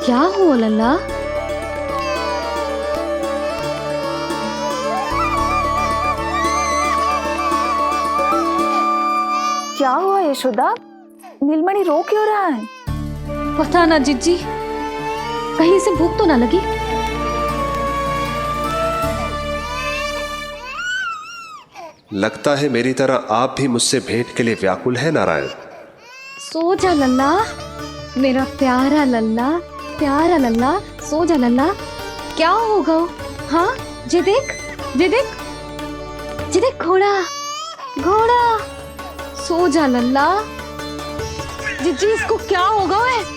क्या हुआ लल्ला? क्या हुआ यशोदा? नीलमणि रो क्यों रहा है? पता ना जीजी, कहीं से भूख तो ना लगी। लगता है मेरी तरह आप भी मुझसे भेंट के लिए व्याकुल है नारायण। सो जा लल्ला, मेरा प्यारा लल्ला, प्यारा लल्ला, सो जा लल्ला। क्या होगा? हाँ, जे देख, जे देख, जे देख, घोड़ा, घोड़ा। सो जा लल्ला। जीजी, इसको क्या होगा? है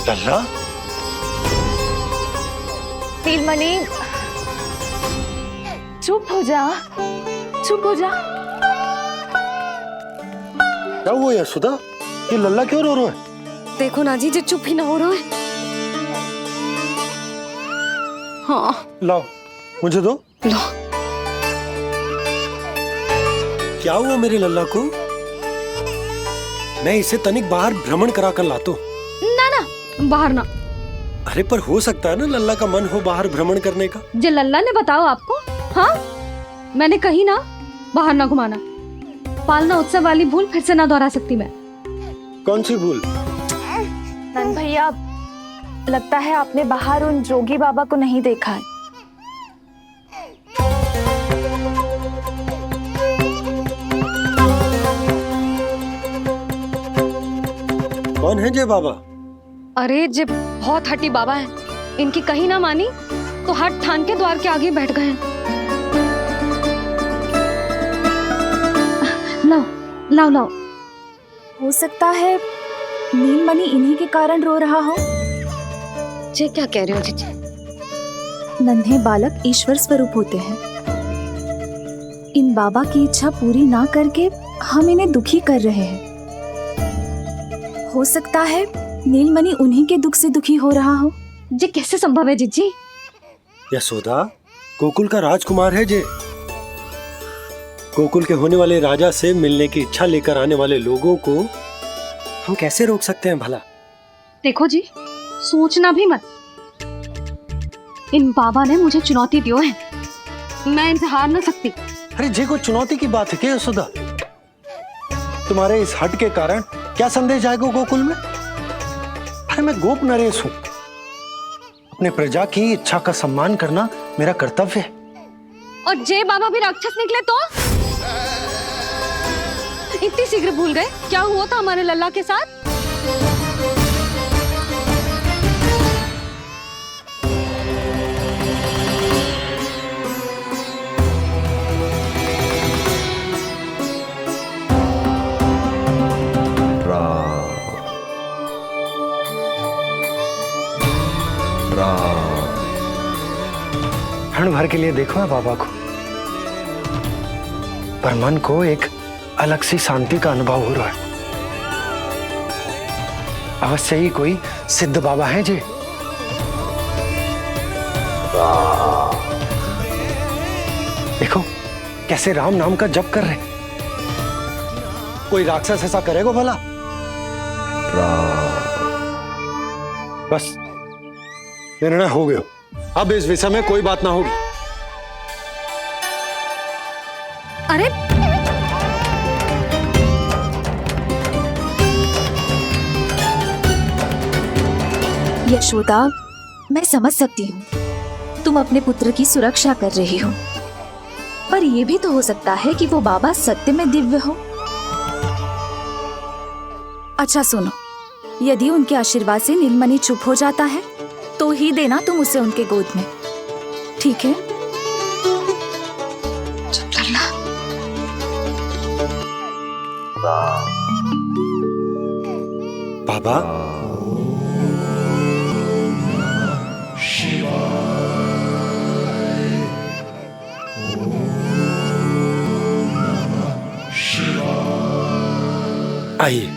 लल्ला, नीलमणि, चुप हो जा, चुप हो जा। क्या हुआ यशोदा? ये लल्ला क्यों रो रहा है? देखो ना जी, जे चुप ही ना हो रहा है। हाँ, लाओ, मुझे दो। लो। क्या हुआ मेरे लल्ला को? मैं इसे तनिक बाहर भ्रमण करा कर लाता हूँ। ना ना, बाहर ना। अरे पर हो सकता है ना लल्ला का मन हो बाहर भ्रमण करने का। जे लल्ला ने बताओ आपको? हाँ, मैंने कही ना बाहर ना घुमाना। पालना उत्सव वाली भूल फिर से ना दोहरा सकती मैं। कौन सी भूल? नंद भैया, लगता है आपने बाहर उन जोगी बाबा को नहीं देखा है। कौन है जय बाबा? अरे जे बहुत हठी बाबा है, इनकी कहीं ना मानी तो हट ठान के द्वार के आगे बैठ गए। लाओ लाओ लाओ। हो सकता है नीलमणि इन्हीं के कारण रो रहा हो। जे क्या कह रहे हो जीजी? नन्हे बालक ईश्वर स्वरूप होते हैं। इन बाबा की इच्छा पूरी ना करके हम इन्हें दुखी कर रहे हैं। हो सकता है नीलमणि उन्हीं के दुख से दुखी हो रहा हो। जे कैसे संभव है जीजी? यशोदा, गोकुल का राजकुमार है जे। गोकुल के होने वाले राजा से मिलने की इच्छा लेकर आने वाले लोगों को हम कैसे रोक सकते हैं भला? देखो जी, सोचना भी मत। इन बाबा ने मुझे चुनौती दियो है, मैं इनसे हार ना सकती। अरे जे कोई चुनौती की बात है क्या यशोदा? तुम्हारे इस हट के कारण क्या संदेश जाएगा गोकुल में? अरे मैं गोप नरेश हूं। अपने प्रजा की इच्छा का सम्मान करना मेरा कर्तव्य है। और जे बाबा भी राक्षस निकले तो? इतनी शीघ्र भूल गए क्या हुआ था हमारे लल्ला के साथ? क्षण भर के लिए देखो है बाबा को, पर मन को एक अलग सी शांति का अनुभव हो रहा है। अवश्य ही कोई सिद्ध बाबा हैं जी। देखो कैसे राम नाम का जप कर रहे। कोई राक्षस ऐसा करेगा भला? बस निर्णय हो गया, अब इस विषय में कोई बात ना होगी। अरे यशोदा, मैं समझ सकती हूँ तुम अपने पुत्र की सुरक्षा कर रही हो, पर यह भी तो हो सकता है कि वो बाबा सत्य में दिव्य हो। अच्छा सुनो, यदि उनके आशीर्वाद से नीलमणि चुप हो जाता है तो ही देना तुम उसे उनके गोद में, ठीक है? चुप करना। बाबा, आइए।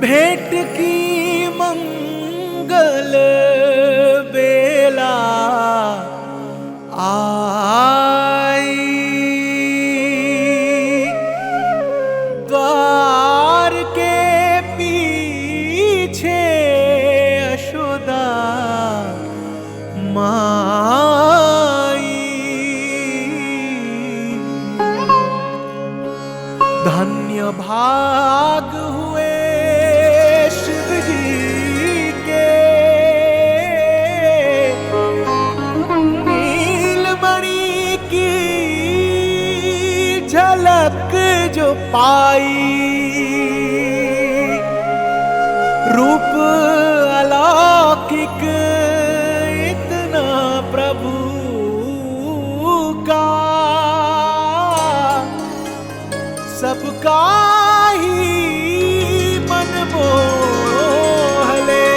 भेंट की मंगल बेला आई, द्वार के पीछे यशोदा माई। धन्य भाग हुए शिव जी के, नीलमणि की झलक जो पाई। रूप अलौकिक इतना प्रभु का, सबका ही मन मोह ले।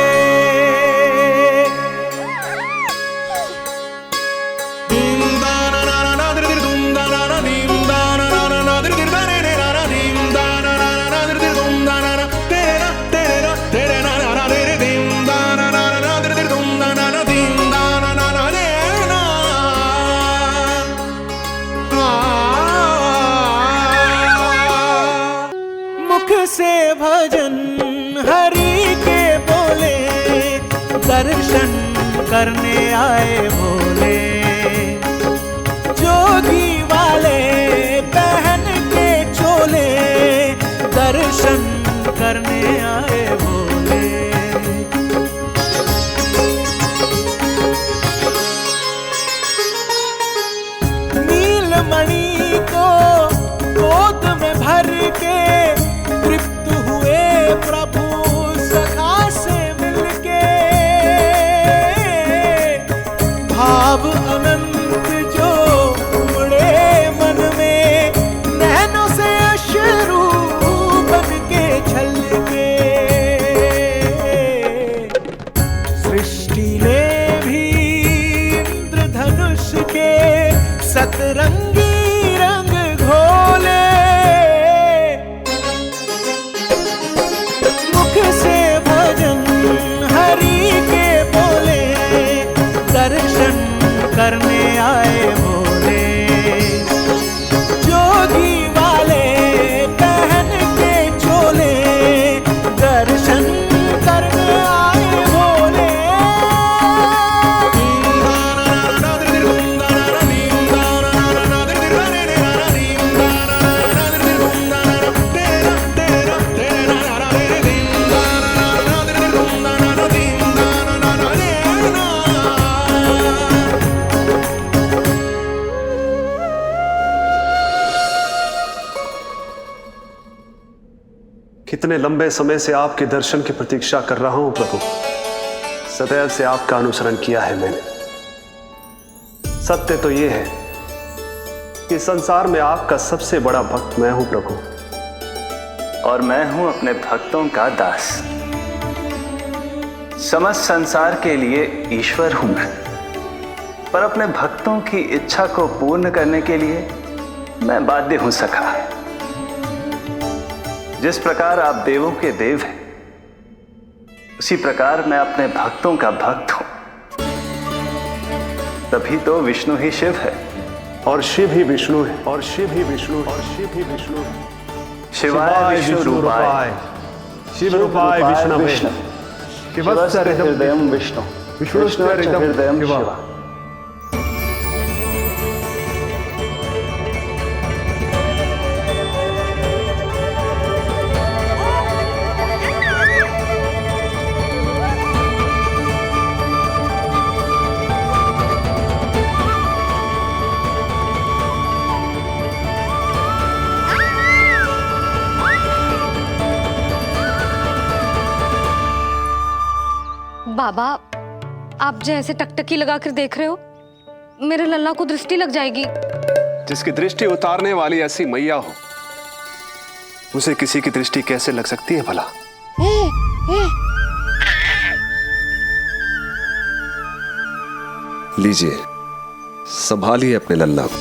मुख से भजन हरि के बोले, दर्शन करने आए भोले। जोगी वाले पहन के चोले, दर्शन करने आए भोले। नीलमणि को गोद में भर के तृप्त हुए प्रभु सखा से मिलके। भाव अनंत जो उमड़े मन में, नैनों से अश्रु बन के छलके। सृष्टि ने भी इंद्रधनुष के सतरंगी रंग घोले। मुख से भजन हरि के बोले, दर्शन करने आए भोले। जोगी वाले पहन के चोले, दर्शन करने आए भोले। कितने लंबे समय से आपके दर्शन की प्रतीक्षा कर रहा हूं प्रभु। सदैव से आपका अनुसरण किया है मैंने। सत्य तो यह है कि संसार में आपका सबसे बड़ा भक्त मैं हूं प्रभु, और मैं हूं अपने भक्तों का दास। समस्त संसार के लिए ईश्वर हूं मैं, पर अपने भक्तों की इच्छा को पूर्ण करने के लिए मैं बाध्य हूं सखा। जिस प्रकार आप देवों के देव हैं, उसी प्रकार मैं अपने भक्तों का भक्त हूं। तभी तो विष्णु ही शिव है और शिव ही विष्णु है, और शिव ही विष्णु, और शिव ही विष्णु है। शिवाय विष्णु रूपाय शिव रूपाय विष्णवे शिवस्य हृदयं विष्णु विष्णुश्च हृदयं शिव। बाबा, आप जैसे टकटकी लगाकर देख रहे हो, मेरे लल्ला को दृष्टि लग जाएगी। जिसकी दृष्टि उतारने वाली ऐसी मैया हो, उसे किसी की दृष्टि कैसे लग सकती है भला? लीजिए, संभालिए अपने लल्ला को।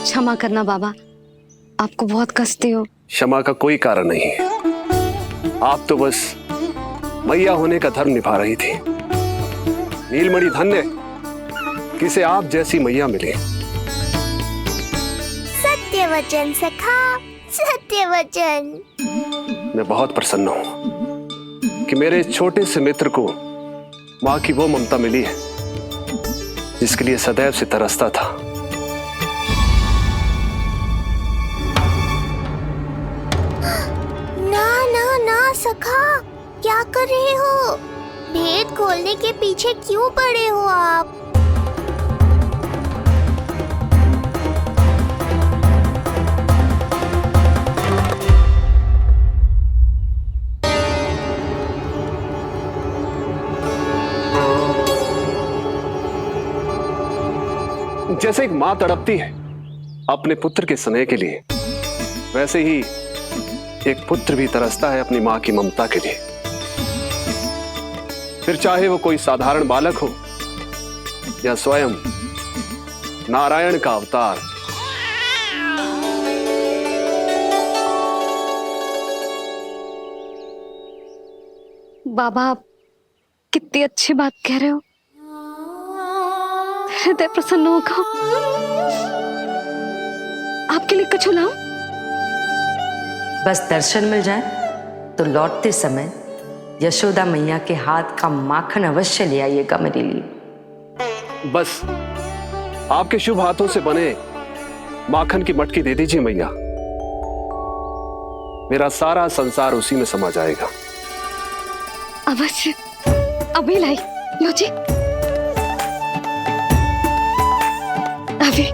क्षमा करना बाबा, आपको बहुत कष्ट हो। क्षमा का कोई कारण नहीं है। आप तो बस मैया होने का धर्म निभा रही थी। नीलमणि धन्य किसे आप जैसी मैया मिले। सत्य वचन सखा, सत्य वचन। मैं बहुत प्रसन्न हूं कि मेरे इस छोटे से मित्र को मां की वो ममता मिली है जिसके लिए सदैव से तरसता था। सखा, क्या कर रहे हो? भेद खोलने के पीछे क्यों पड़े हो आप? जैसे एक मां तड़पती है अपने पुत्र के स्नेह के लिए, वैसे ही एक पुत्र भी तरसता है अपनी मां की ममता के लिए। फिर चाहे वो कोई साधारण बालक हो या स्वयं नारायण का अवतार। बाबा, आप कितनी अच्छी बात कह रहे हो। हृदय प्रसन्न होगा। आपके लिए कुछ लाऊं? बस दर्शन मिल जाए तो लौटते समय यशोदा मैया के हाथ का माखन अवश्य ले आइएगा मेरे लिए। बस आपके शुभ हाथों से बने माखन की मटकी दे दीजिए मैया, मेरा सारा संसार उसी में समा जाएगा। अवश्य, अभी लाई। लो जी, अभी।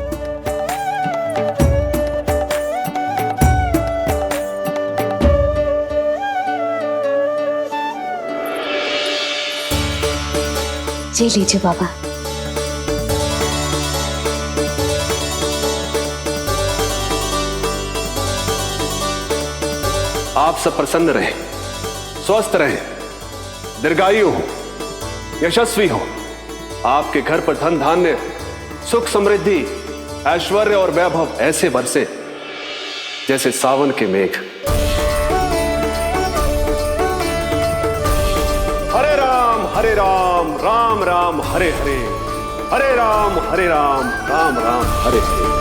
जी लीजिए बाबा। आप सब प्रसन्न रहें, स्वस्थ रहें, दीर्घायु हो, यशस्वी हो। आपके घर पर धन धान्य, सुख समृद्धि, ऐश्वर्य और वैभव ऐसे बरसे जैसे सावन के मेघ। हरे राम, राम राम हरे हरे, हरे राम राम राम हरे हरे।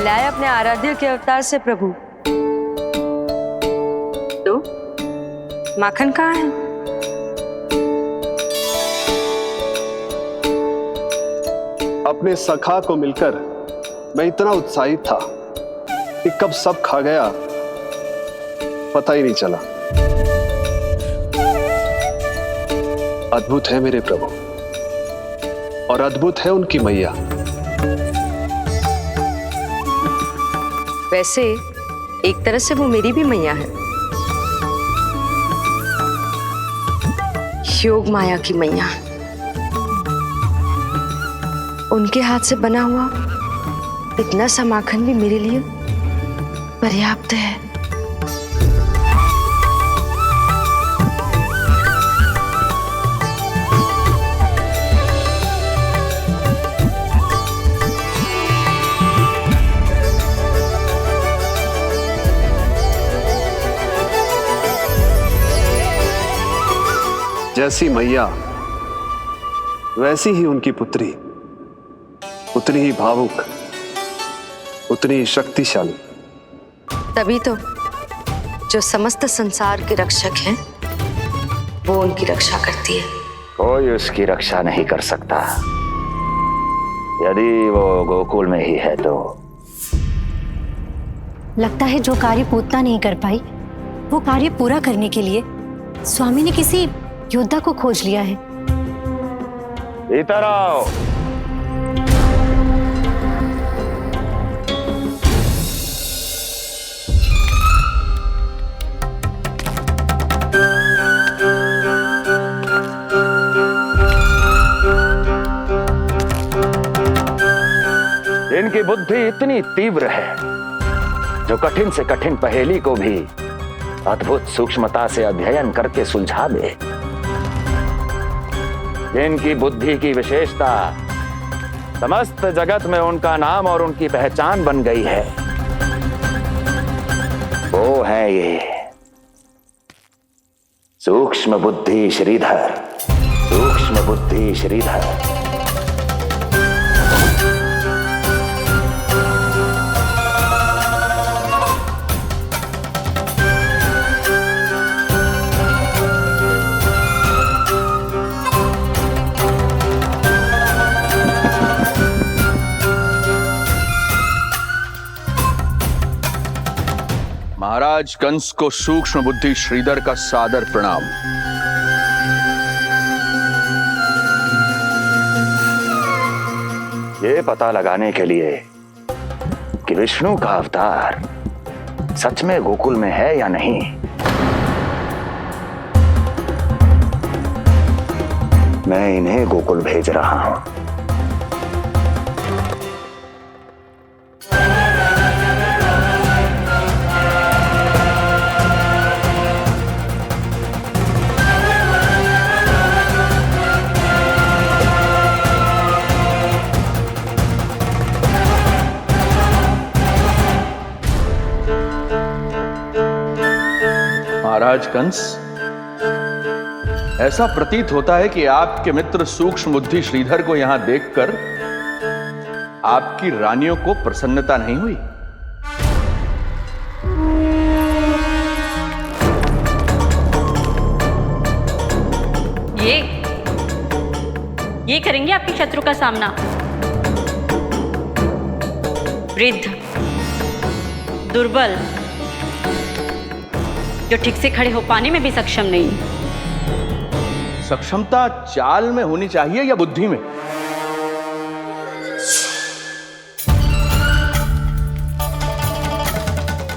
मिलाए अपने आराध्य के अवतार से प्रभु। तो माखन कहाँ है? अपने सखा को मिलकर मैं इतना उत्साहित था कि कब सब खा गया पता ही नहीं चला। अद्भुत है मेरे प्रभु और अद्भुत है उनकी मैया। वैसे एक तरह से वो मेरी भी मैया है, योग माया की मैया। उनके हाथ से बना हुआ इतना सा माखन भी मेरे लिए पर्याप्त है। जैसी मैया वैसी ही उनकी पुत्री, उतनी ही भावुक, उतनी ही शक्तिशाली। तभी तो जो समस्त संसार के रक्षक हैं वो उनकी रक्षा करती है। कोई उसकी रक्षा नहीं कर सकता। यदि वो गोकुल में ही है तो। लगता है जो कार्य पूतना नहीं कर पाई वो कार्य पूरा करने के लिए स्वामी ने किसी योद्धा को खोज लिया है। इधर आओ। इनकी बुद्धि इतनी तीव्र है जो कठिन से कठिन पहेली को भी अद्भुत सूक्ष्मता से अध्ययन करके सुलझा दे। जिनकी बुद्धि की विशेषता समस्त जगत में उनका नाम और उनकी पहचान बन गई है, वो है ये सूक्ष्म बुद्धि श्रीधर। सूक्ष्म बुद्धि श्रीधर। महाराज कंस को सूक्ष्म बुद्धि श्रीधर का सादर प्रणाम। ये पता लगाने के लिए कि विष्णु का अवतार सच में गोकुल में है या नहीं, मैं इन्हें गोकुल भेज रहा हूं। महाराज कंस, ऐसा प्रतीत होता है कि आपके मित्र सूक्ष्म बुद्धि श्रीधर को यहां देखकर आपकी रानियों को प्रसन्नता नहीं हुई। ये करेंगे आपके शत्रु का सामना। वृद्ध, दुर्बल, जो ठीक से खड़े हो पाने में भी सक्षम नहीं। सक्षमता चाल में होनी चाहिए या बुद्धि में?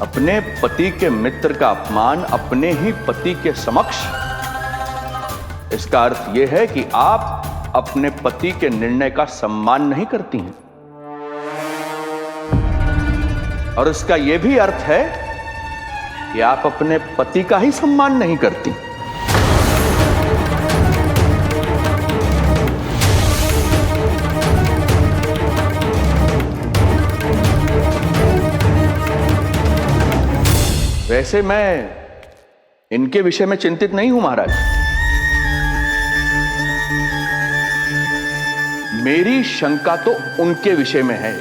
अपने पति के मित्र का अपमान अपने ही पति के समक्ष, इसका अर्थ यह है कि आप अपने पति के निर्णय का सम्मान नहीं करती हैं। और इसका यह भी अर्थ है कि आप अपने पति का ही सम्मान नहीं करती। वैसे मैं इनके विषय में चिंतित नहीं हूं महाराज। मेरी शंका तो उनके विषय में है।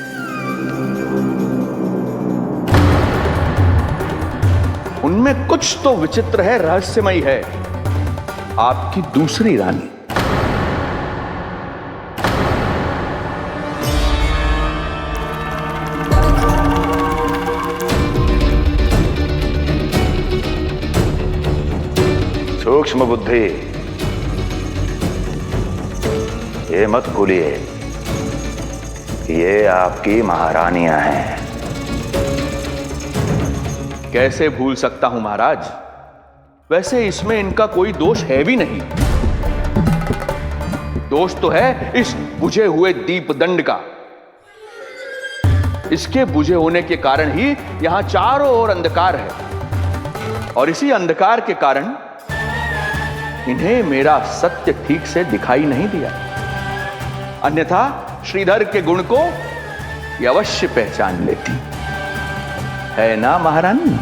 इनमें कुछ तो विचित्र है, रहस्यमयी है। आपकी दूसरी रानी। सूक्ष्म बुद्धि, ये मत भूलिए ये आपकी महारानियां हैं। कैसे भूल सकता हूं महाराज? वैसे इसमें इनका कोई दोष है भी नहीं। दोष तो है इस बुझे हुए दीपदंड का। इसके बुझे होने के कारण ही यहां चारों ओर अंधकार है, और इसी अंधकार के कारण इन्हें मेरा सत्य ठीक से दिखाई नहीं दिया। अन्यथा श्रीधर के गुण को ये अवश्य पहचान लेती, है ना महारानी?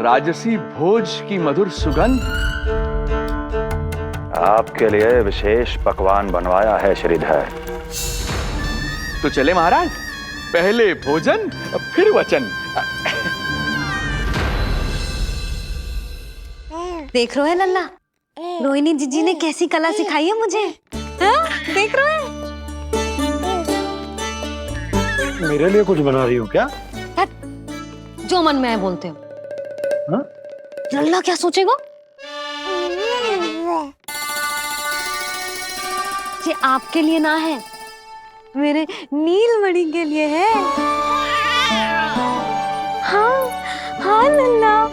राजसी भोज की मधुर सुगंध। आपके लिए विशेष पकवान बनवाया है श्रीधर। तो चले महाराज, पहले भोजन फिर वचन। देख रहे हो लल्ला, रोहिणी जीजी ने कैसी कला सिखाई है मुझे। हाँ? देख रहे हो? मेरे लिए कुछ बना रही हो क्या? जो मन में आए बोलते हो। हाँ? लल्ला क्या सोचेगा? ये आपके लिए ना है, मेरे नीलमणि के लिए है। हाँ हाँ लल्ला,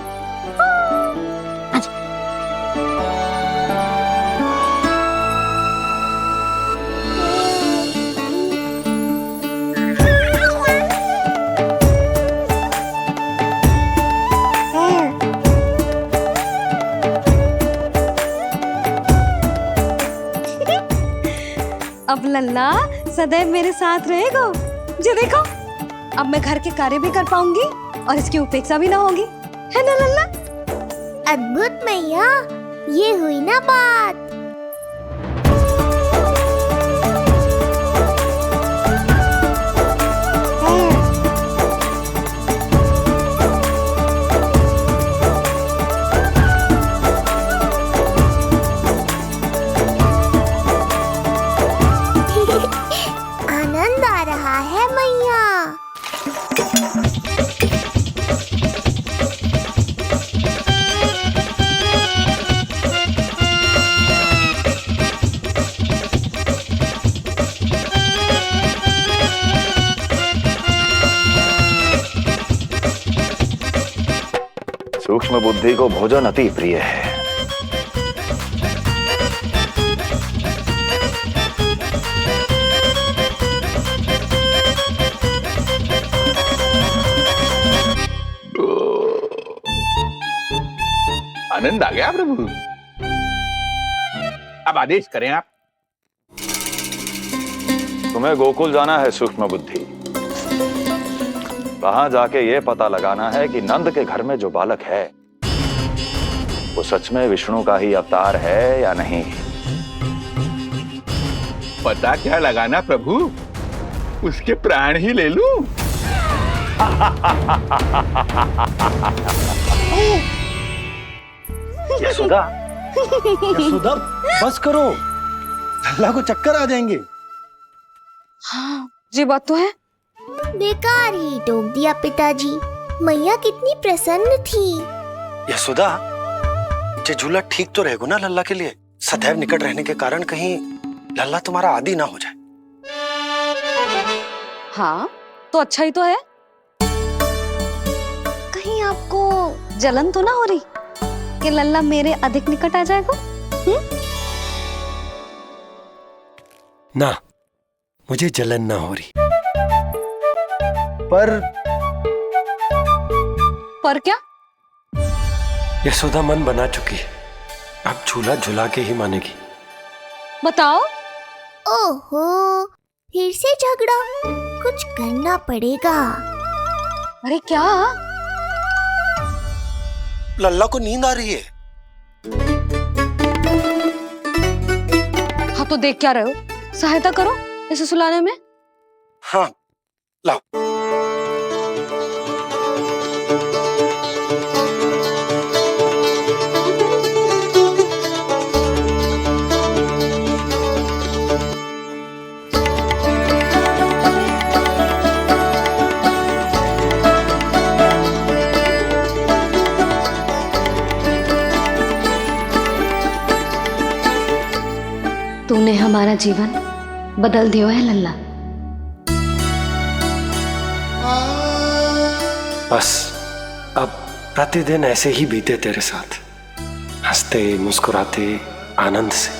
अब लल्ला सदैव मेरे साथ रहेगा। जो देखो, अब मैं घर के कार्य भी कर पाऊंगी और इसकी उपेक्षा भी ना होगी, है ना लल्ला? अद्भुत मैया, ये हुई ना बात। आनंद आ रहा है मैया। सूक्ष्म बुद्धि को भोजन अति प्रिय है। आनंद आ गया प्रभु। अब आदेश करें आप। तुम्हें गोकुल जाना है सूक्ष्म बुद्धि। वहां जाके ये पता लगाना है कि नंद के घर में जो बालक है वो सच में विष्णु का ही अवतार है या नहीं। पता क्या लगाना प्रभु? उसके प्राण ही ले लूं। यशोदा, यशोदा बस करो, लल्ला को चक्कर आ जाएंगे। हाँ, ये बात तो है। बेकार ही टोक दिया पिताजी। मैया कितनी प्रसन्न थी। यशोदा, ये झूला ठीक तो रहेगा ना लल्ला के लिए? सदैव निकट रहने के कारण कहीं लल्ला तुम्हारा आदी ना हो जाए। हाँ, तो अच्छा ही तो है। कहीं आपको जलन तो ना हो रही कि लल्ला मेरे अधिक निकट आ जाएगा? ना, मुझे जलन ना हो रही। पर क्या? यशोदा मन बना चुकी है, अब झूला झूला के ही मानेगी। बताओ। ओहो, फिर से झगड़ा। कुछ करना पड़ेगा। अरे क्या? लल्ला को नींद आ रही है। हाँ तो देख क्या रहे हो? सहायता करो इसे सुलाने में। हाँ लाओ। तूने हमारा जीवन बदल दियो है लल्ला। बस अब प्रतिदिन ऐसे ही बीते तेरे साथ, हंसते मुस्कुराते आनंद से।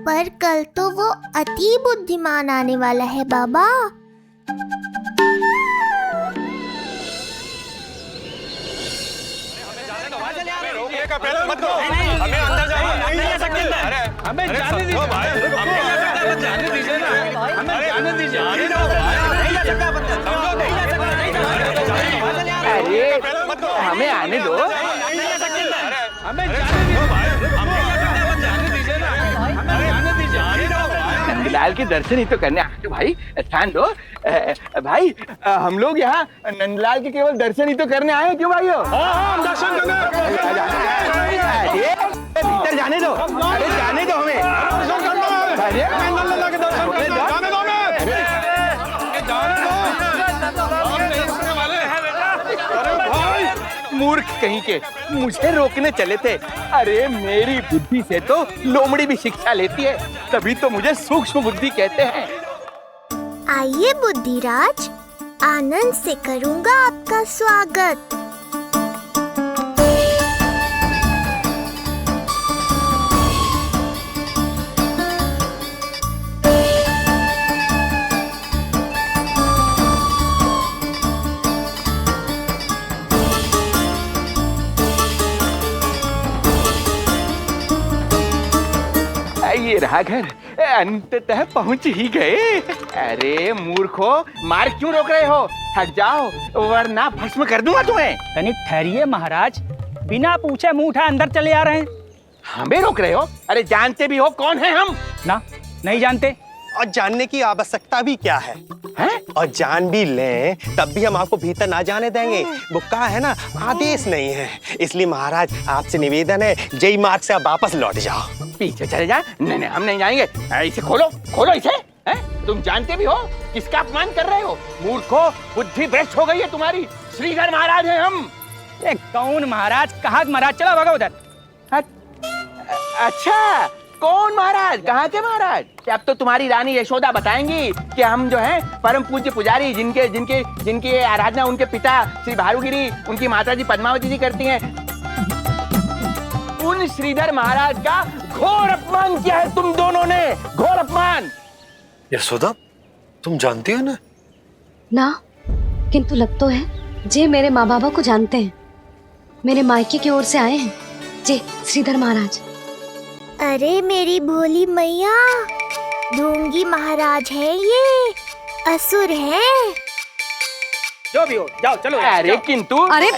पर कल तो वो अति बुद्धिमान आने वाला है बाबा। हमें जाने दीजिए ना, हमें जाने दीजिए। अरे हमें आने दो। हमें जाने दीजिए ना, हमें जाने दीजिए। नंदलाल के दर्शन ही तो करने आए हो भाई, स्थान दो। भाई हम लोग यहाँ नंदलाल के केवल दर्शन ही तो करने आए हैं, क्यों भाई हो? हम दर्शन भीतर जाने दो, अरे जाने दो हमें। मूर्ख कहीं के, मुझे रोकने चले थे। अरे मेरी बुद्धि से तो लोमड़ी भी शिक्षा लेती है, तभी तो मुझे सूक्ष्म बुद्धि कहते हैं। आइए बुद्धिराज, आनंद से करूंगा आपका स्वागत। ये रहा घर, अंततः पहुंच ही गए। अरे मूर्खो, मार क्यों रोक रहे हो? हट जाओ वरना भस्म कर दूंगा तुम्हें। तनिक ठहरिए महाराज, बिना पूछे मुंह उठा अंदर चले आ रहे हैं। हमें रोक रहे हो? अरे जानते भी हो कौन है हम? ना, नहीं जानते। और जानने की आवश्यकता भी क्या है? और जान भी लें तब भी हम आपको भीतर ना जाने देंगे। वो क्या है ना, आदेश नहीं है। इसलिए महाराज आपसे निवेदन है, जय मार्ग से आप वापस लौट जाओ। पीछे चले जा। नहीं हम नहीं जाएंगे। इसे खोलो, खोलो इसे। तुम जानते भी हो किसका अपमान कर रहे हो? मूर्खो, बुद्धि भ्रष्ट हो गई है तुम्हारी। श्रीधर महाराज हैं हम। कौन महाराज? कहाँ महाराज? चलो भगा उधर। अच्छा, कौन महाराज? कहाँ के महाराज? अब तो तुम्हारी रानी यशोदा बताएंगी कि हम जो हैं परम पूज्य पुजारी, जिनकी आराधना उनके पिता श्री भारुगिरी, उनकी माता जी पद्मावती जी करती हैं, उन श्रीधर महाराज का घोर अपमान किया है तुम दोनों ने। घोर अपमान। यशोदा, तुम जानती हो ना? ना, किंतु लग तो है जे मेरे माँ बाबा को जानते हैं। मेरे मायके की ओर से आए हैं जे श्रीधर महाराज। अरे मेरी भोली मैया, ढोंगी महाराज है ये, असुर है। जो भी हो, जाओ चलो। अरे किंतु, अरे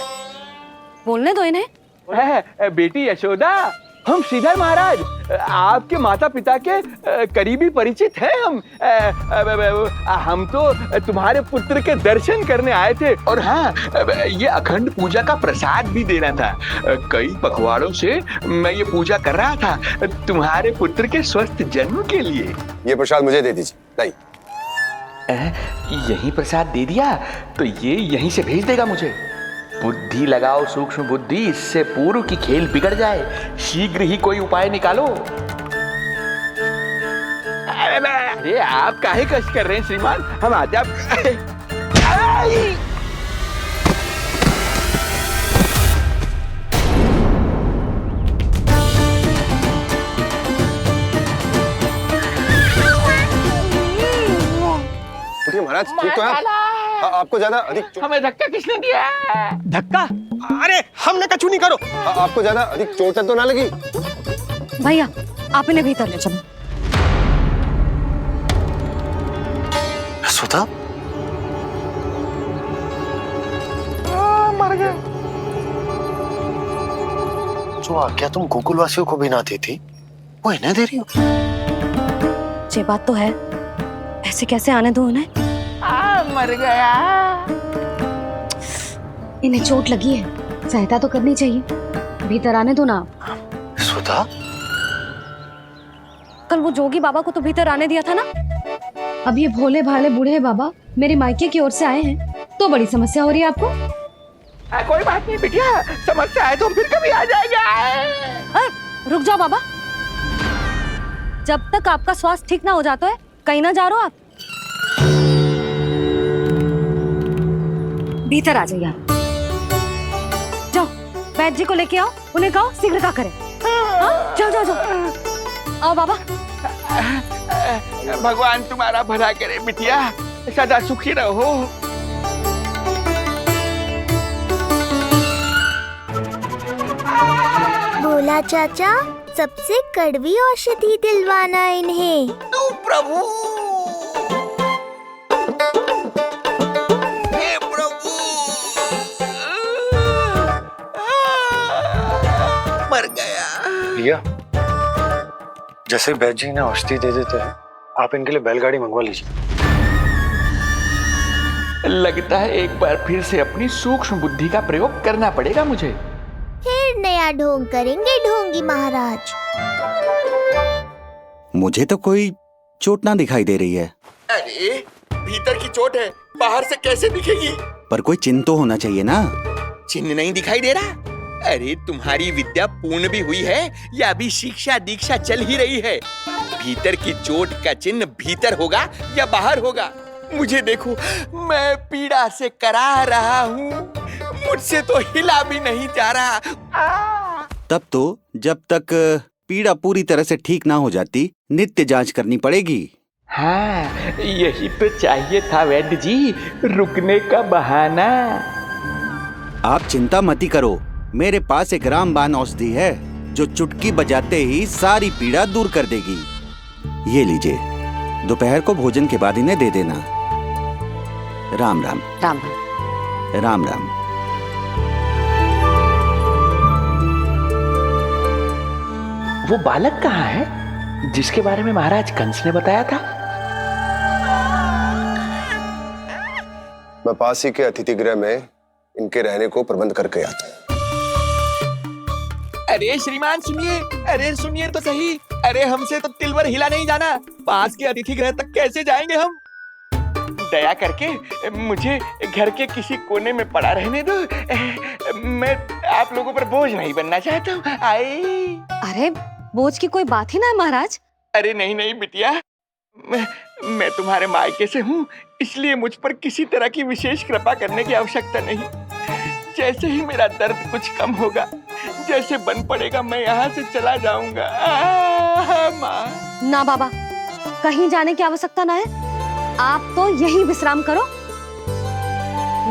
बोलने दो इन्हें। बेटी यशोदा, हम श्रीधर महाराज आपके माता पिता के करीबी परिचित हैं। हम तो तुम्हारे पुत्र के दर्शन करने आए थे। और हाँ, ये अखंड पूजा का प्रसाद भी देना था। कई पखवाड़ों से मैं ये पूजा कर रहा था तुम्हारे पुत्र के स्वस्थ जन्म के लिए। ये प्रसाद मुझे दे दीजिए। नहीं, यही प्रसाद दे दिया तो ये यहीं से भेज देगा मुझे। बुद्धि लगाओ, सूक्ष्म बुद्धि, इससे पूर्व की खेल बिगड़ जाए। शीघ्र ही कोई उपाय निकालो। अरे आप काहे कष्ट कर रहे हैं श्रीमान? हम आते आप। महाराज ठीक तो है? आपको ज्यादा अधिक हमें धक्का किसने दिया? धक्का? अरे हमने कछु नहीं करो। आपको ज्यादा अधिक चोट तो ना लगी? भैया, आप इन्हें भीतर ले चलो। यशोदा, मर गए। जो आज्ञा तुम गोकुलवासियों को भी ना दी थी वो इन्हें दे रही हो? ये बात तो है, ऐसे कैसे आने दो उन्हें? मर गया। इन्हें चोट लगी है, सहायता तो करनी चाहिए, भीतर आने दो ना। सुधा, कल वो जोगी बाबा को तो भीतर आने दिया था ना। अब ये भोले भाले बूढ़े बाबा मेरे मायके की ओर से आए हैं तो बड़ी समस्या हो रही है आपको। कोई बात नहीं बिटिया, समस्या है तो हम फिर कभी आ जाएंगे। रुक जाओ बाबा, जब तक आपका स्वास्थ्य ठीक ना हो जाता है कहीं ना जा रहे हो आप। भीतर आ जाइए आप। जाओ वैद्य जी को लेके आओ, उन्हें कहो शीघ्रता करें। हाँ? जाओ जाओ जाओ, आओ बाबा। भगवान तुम्हारा भला करे बिटिया, सदा सुखी रहो। बोला चाचा, सबसे कड़वी औषधि दिलवाना इन्हें। तू प्रभु, हे प्रभु, मर गया। भैया, जैसे वैद्य जी ने औषधि दे देते हैं, आप इनके लिए बैलगाड़ी मंगवा लीजिए। लगता है एक बार फिर से अपनी सूक्ष्म बुद्धि का प्रयोग करना पड़ेगा मुझे। फिर नया ढोंग करेंगे ढोंगी महाराज। मुझे तो कोई चोट ना दिखाई दे रही है। अरे भीतर की चोट है, बाहर से कैसे दिखेगी? पर कोई चिन्ह तो होना चाहिए ना। चिन्ह नहीं दिखाई दे रहा? अरे तुम्हारी विद्या पूर्ण भी हुई है या अभी शिक्षा दीक्षा चल ही रही है? भीतर की चोट का चिन्ह भीतर होगा या बाहर होगा? मुझे देखो, मैं पीड़ा से करा रहा हूँ, मुझसे तो हिला भी नहीं जा रहा। तब तो जब तक पीड़ा पूरी तरह से ठीक ना हो जाती नित्य जांच करनी पड़ेगी। हाँ, यही तो चाहिए था वैद्य जी, रुकने का बहाना। आप चिंता मती करो, मेरे पास एक रामबाण औषधि है जो चुटकी बजाते ही सारी पीड़ा दूर कर देगी। ये लीजिए, दोपहर को भोजन के बाद इन्हें दे देना। राम राम। राम राम राम। वो बालक कहाँ है जिसके बारे में महाराज कंस ने बताया था? मैं पास ही के अतिथि गृह में इनके रहने को प्रबंध करके आता हूँ। अरे श्रीमान सुनिए, अरे सुनिए तो सही। अरे हमसे तो तिलवर हिला नहीं जाना, पास के अतिथि गृह तक कैसे जाएंगे हम? दया करके मुझे घर के किसी कोने में पड़ा रहने दो, मैं आप लोगों पर बोझ नहीं बनना चाहता हूँ। आई। अरे बोझ की कोई बात ही ना है महाराज। अरे नहीं नहीं बिटिया, मैं तुम्हारे मायके से हूँ, इसलिए मुझ पर किसी तरह की विशेष कृपा करने की आवश्यकता नहीं। जैसे ही मेरा दर्द कुछ कम होगा, जैसे बन पड़ेगा, मैं यहाँ से चला जाऊंगा। माँ। ना बाबा, कहीं जाने की आवश्यकता ना है, आप तो यही विश्राम करो।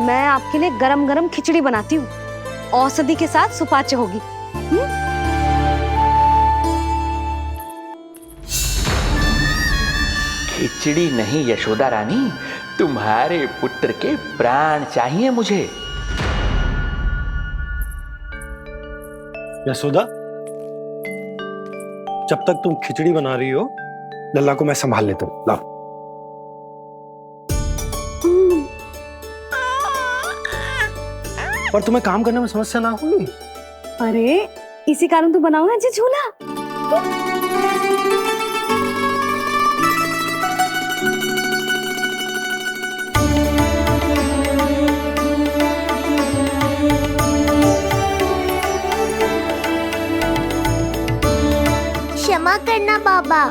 मैं आपके लिए गरम गरम खिचड़ी बनाती हूँ, औषधि के साथ सुपाच्य होगी। खिचड़ी नहीं यशोदा रानी, तुम्हारे पुत्र के प्राण चाहिए मुझे। यशोदा, जब तक तुम खिचड़ी बना रही हो, लल्ला को मैं संभाल लेता हूँ। लाओ। पर तुम्हें काम करने में समस्या ना होगी? अरे इसी कारण तो बनाओ ना जी झूला। क्षमा करना बाबा,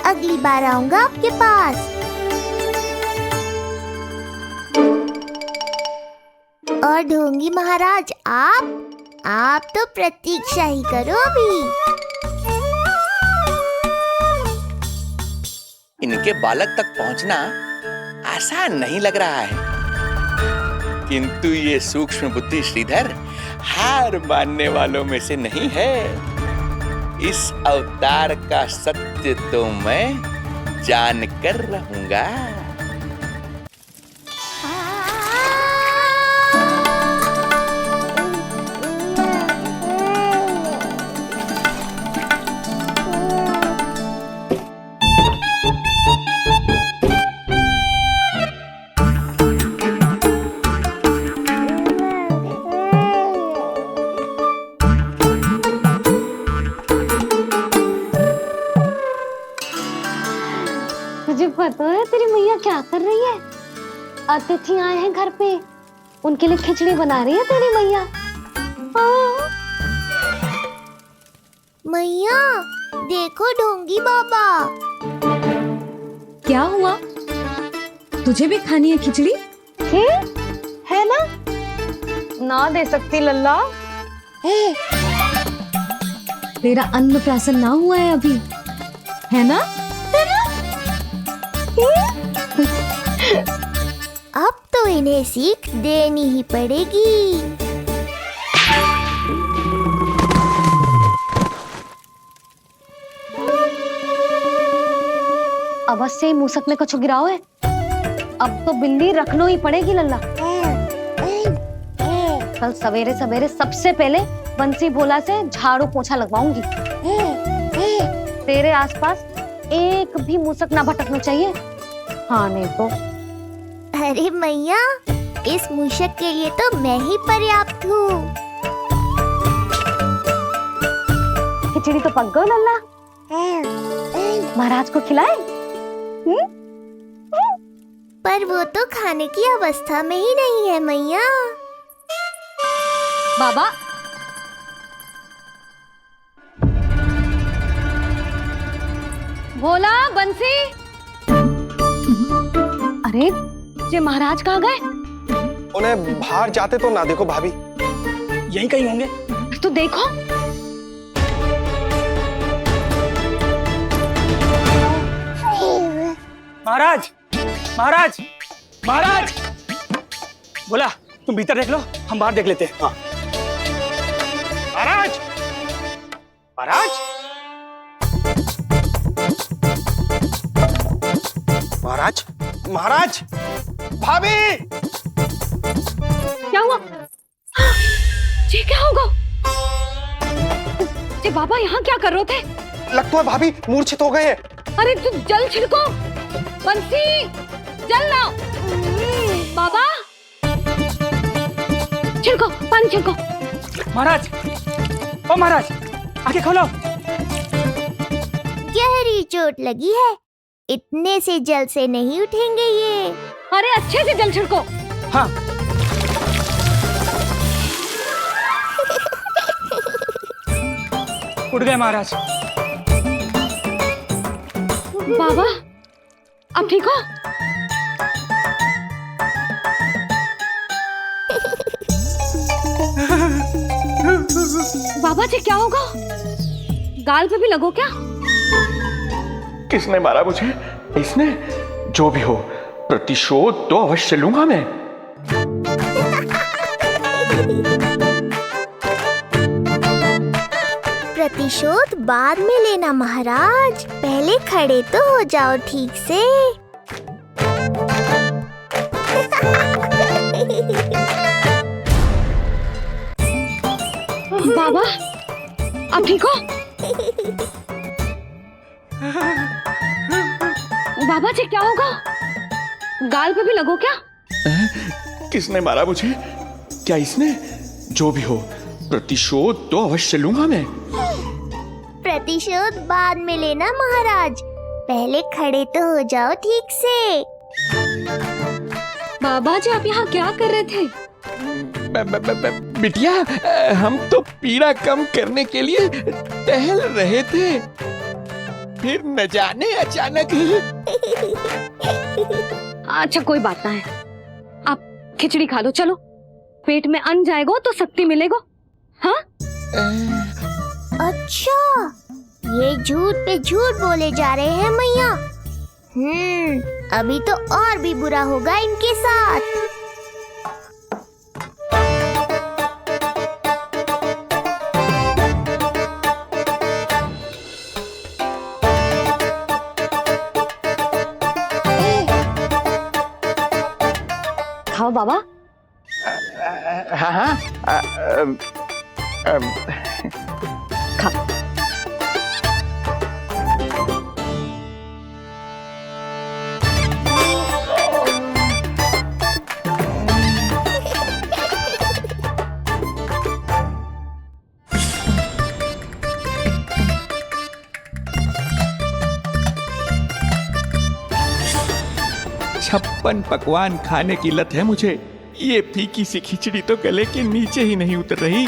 अगली बार आऊंगा आपके पास। और ढोंगी महाराज, आप तो प्रतीक्षा ही करो अभी। इनके बालक तक पहुंचना आसान नहीं लग रहा है, किंतु ये सूक्ष्म बुद्धि श्रीधर हार मानने वालों में से नहीं है। इस अवतार का सत्य तो मैं जानकर रहूंगा। पता है तेरी मैया क्या कर रही है? अतिथि आए हैं घर पे, उनके लिए खिचड़ी बना रही है तेरी मैया। मैया देखो ढोंगी बाबा। क्या हुआ? तुझे भी खानी है खिचड़ी? है ना? ना दे सकती लल्ला। तेरा अन्नप्राशन ना हुआ है अभी, है ना? अब तो इन्हें सीख देनी ही पड़ेगी। अवश्य ही मूसक में कुछ गिराओ है। अब तो बिल्ली रखना ही पड़ेगी लल्ला। कल सवेरे सवेरे सबसे पहले बंसी भोला से झाड़ू पोछा लगवाऊंगी। तेरे आसपास एक भी मूसक ना भटकना चाहिए। हाँ नहीं तो। अरे मैया, इस मूषक के लिए तो मैं ही पर्याप्त हूँ। खिचड़ी तो पक गई लल्ला। महाराज को खिलाए? पर वो तो खाने की अवस्था में ही नहीं है मैया। बाबा, भोला, बंसी। अरे ये महाराज कहाँ गए? उन्हें बाहर जाते तो ना देखो भाभी। यहीं कहीं होंगे। तो देखो। महाराज, महाराज, महाराज। बोला तुम भीतर देख लो, हम बाहर देख लेते हैं। हाँ। महाराज, महाराज, महाराज, महाराज, भाभी। क्या हुआ? ये क्या होगा? ये बाबा यहाँ क्या कर रहे थे? लगता है भाभी मूर्छित हो गए हैं। अरे तू जल छिड़को, बंसी, जल लाओ। बाबा, छिड़को, पानी छिड़को। महाराज, ओ महाराज, आंखें खोलो। गहरी चोट लगी है, इतने से जल से नहीं उठेंगे ये। अरे अच्छे से जल छिड़को। हाँ। उठ गए महाराज। बाबा, अब ठीक हो? बाबा जी क्या होगा? गाल पे भी लगो क्या? किसने मारा मुझे? इसने? जो भी हो, प्रतिशोध तो अवश्य लूंगा मैं। प्रतिशोध बाद में लेना महाराज, पहले खड़े तो हो जाओ ठीक से। बाबा, अब ठीक हो? बाबा जी क्या होगा? गाल पे भी लगो क्या? किसने मारा मुझे? क्या इसने? जो भी हो, प्रतिशोध तो अवश्य लूंगा मैं। प्रतिशोध बाद में लेना महाराज, पहले खड़े तो हो जाओ ठीक से। बाबा जी आप यहाँ क्या कर रहे थे? बिटिया, हम तो पीड़ा कम करने के लिए टहल रहे थे, फिर न जाने अचानक। अच्छा कोई बात ना है, आप खिचड़ी खा लो। चलो, पेट में अन्न जाएगा तो शक्ति मिलेगा। हाँ? अच्छा, ये झूठ पे झूठ बोले जा रहे हैं मैया। अभी तो और भी बुरा होगा इनके साथ। खाओ बाबा। हाँ हाँ। खा। 56 पकवान खाने की लत है मुझे। ये फीकी सी खिचड़ी तो गले के नीचे ही नहीं उतर रही।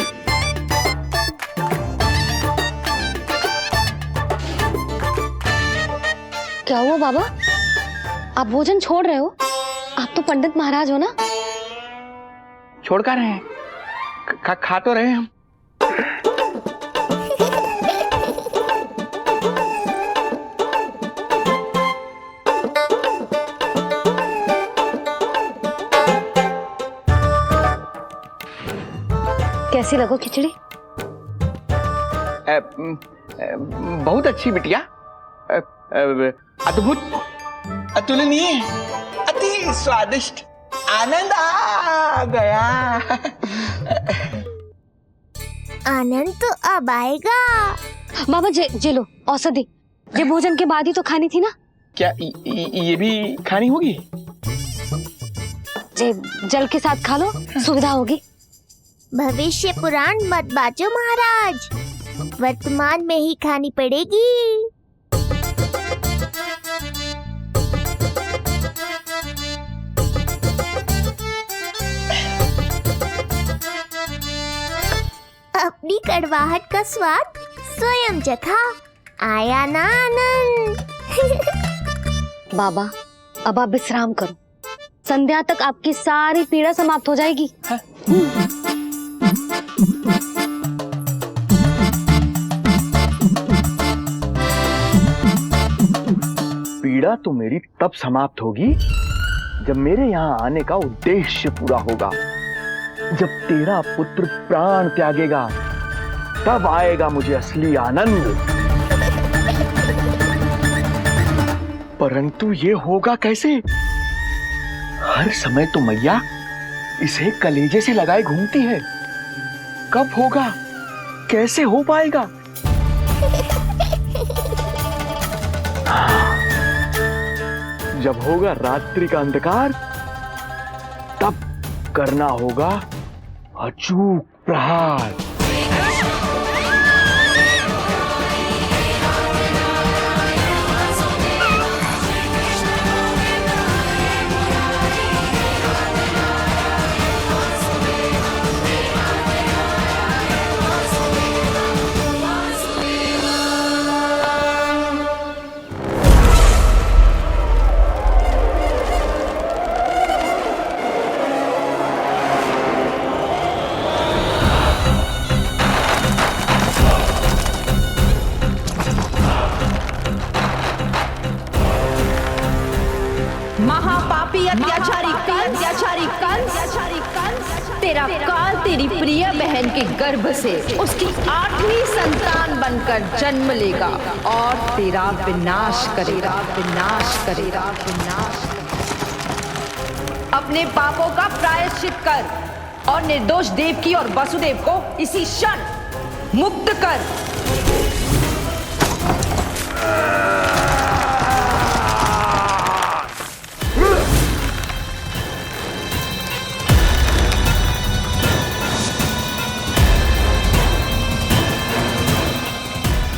क्या हुआ बाबा, आप भोजन छोड़ रहे हो? आप तो पंडित महाराज हो ना। छोड़ कर रहे हैं, खा तो रहे हम। कैसी लगो खिचड़ी? बहुत अच्छी बिटिया, अद्भुत, अतुलनीय, अति स्वादिष्ट, आनंद आ गया। आनंद तो अब आएगा। बाबा जे लो औषधि, ये भोजन के बाद ही तो खानी थी ना। क्या ये भी खानी होगी? जे जल के साथ खा लो, सुविधा होगी। भविष्य पुराण मत बाजो महाराज, वर्तमान में ही खानी पड़ेगी। अपनी कड़वाहट का स्वाद स्वयं चखा, आया ना आनंद। बाबा अब आप विश्राम करो, संध्या तक आपकी सारी पीड़ा समाप्त हो जाएगी। पीड़ा तो मेरी तब समाप्त होगी जब मेरे यहाँ आने का उद्देश्य पूरा होगा। जब तेरा पुत्र प्राण त्यागेगा तब आएगा मुझे असली आनंद। परंतु ये होगा कैसे? हर समय तो मैया इसे कलेजे से लगाए घूमती है। कब होगा, कैसे हो पाएगा? जब होगा रात्रि का अंधकार तब करना होगा अचूक प्रहार। महापापी अत्याचारी कंस, तेरा काल तेरी प्रिय बहन के गर्भ से उसकी 8वीं संतान बनकर जन्म लेगा और तेरा विनाश करेगा। अपने पापों का प्रायश्चित कर और निर्दोष देवकी और वसुदेव को इसी क्षण मुक्त कर।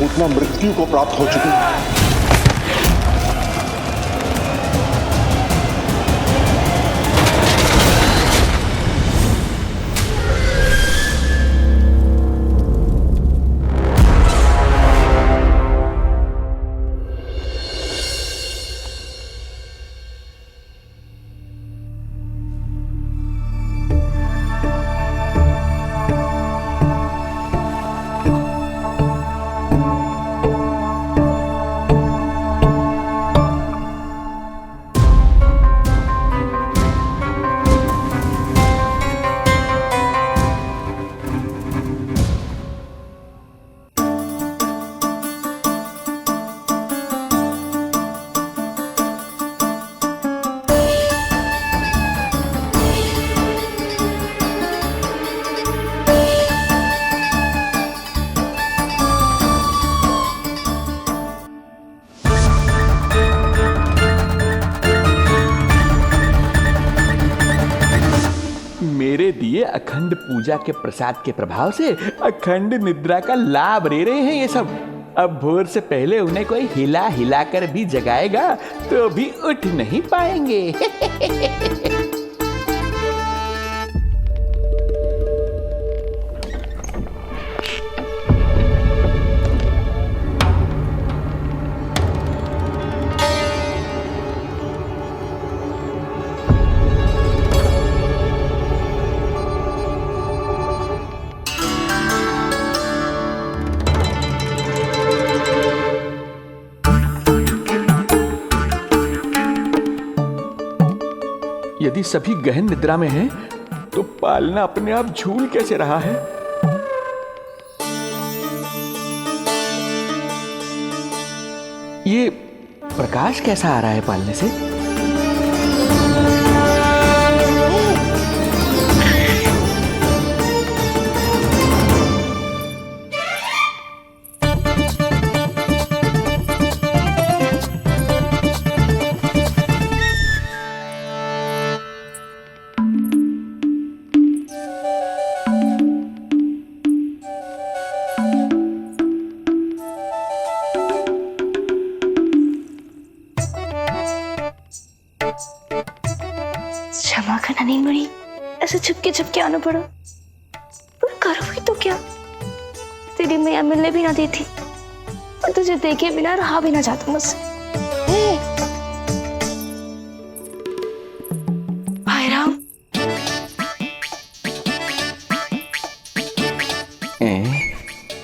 उतना मृत्यु को प्राप्त हो चुकी है। मेरे दिए अखंड पूजा के प्रसाद के प्रभाव से अखंड निद्रा का लाभ ले रहे हैं ये सब। अब भोर से पहले उन्हें कोई हिला हिला कर भी जगाएगा तो भी उठ नहीं पाएंगे। यदि सभी गहन निद्रा में हैं, तो पालना अपने आप झूल कैसे रहा है? ये प्रकाश कैसा आ रहा है पालने से? क्षमा करना नहीं मरी, ऐसे छुपके छुपके आना पड़ा। पर करोगी तो क्या? तेरी मैया मिलने भी ना देती और तुझे देखे बिना रहा भी ना जाता मुझसे। भाई राम,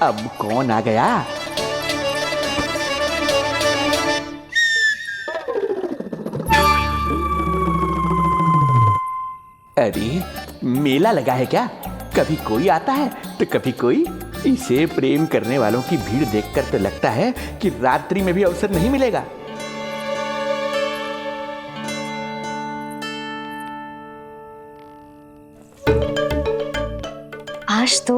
अब कौन आ गया? अरे मेला लगा है क्या? कभी कोई आता है तो कभी कोई। इसे प्रेम करने वालों की भीड़ देखकर तो लगता है कि रात्रि में भी अवसर नहीं मिलेगा। आज तो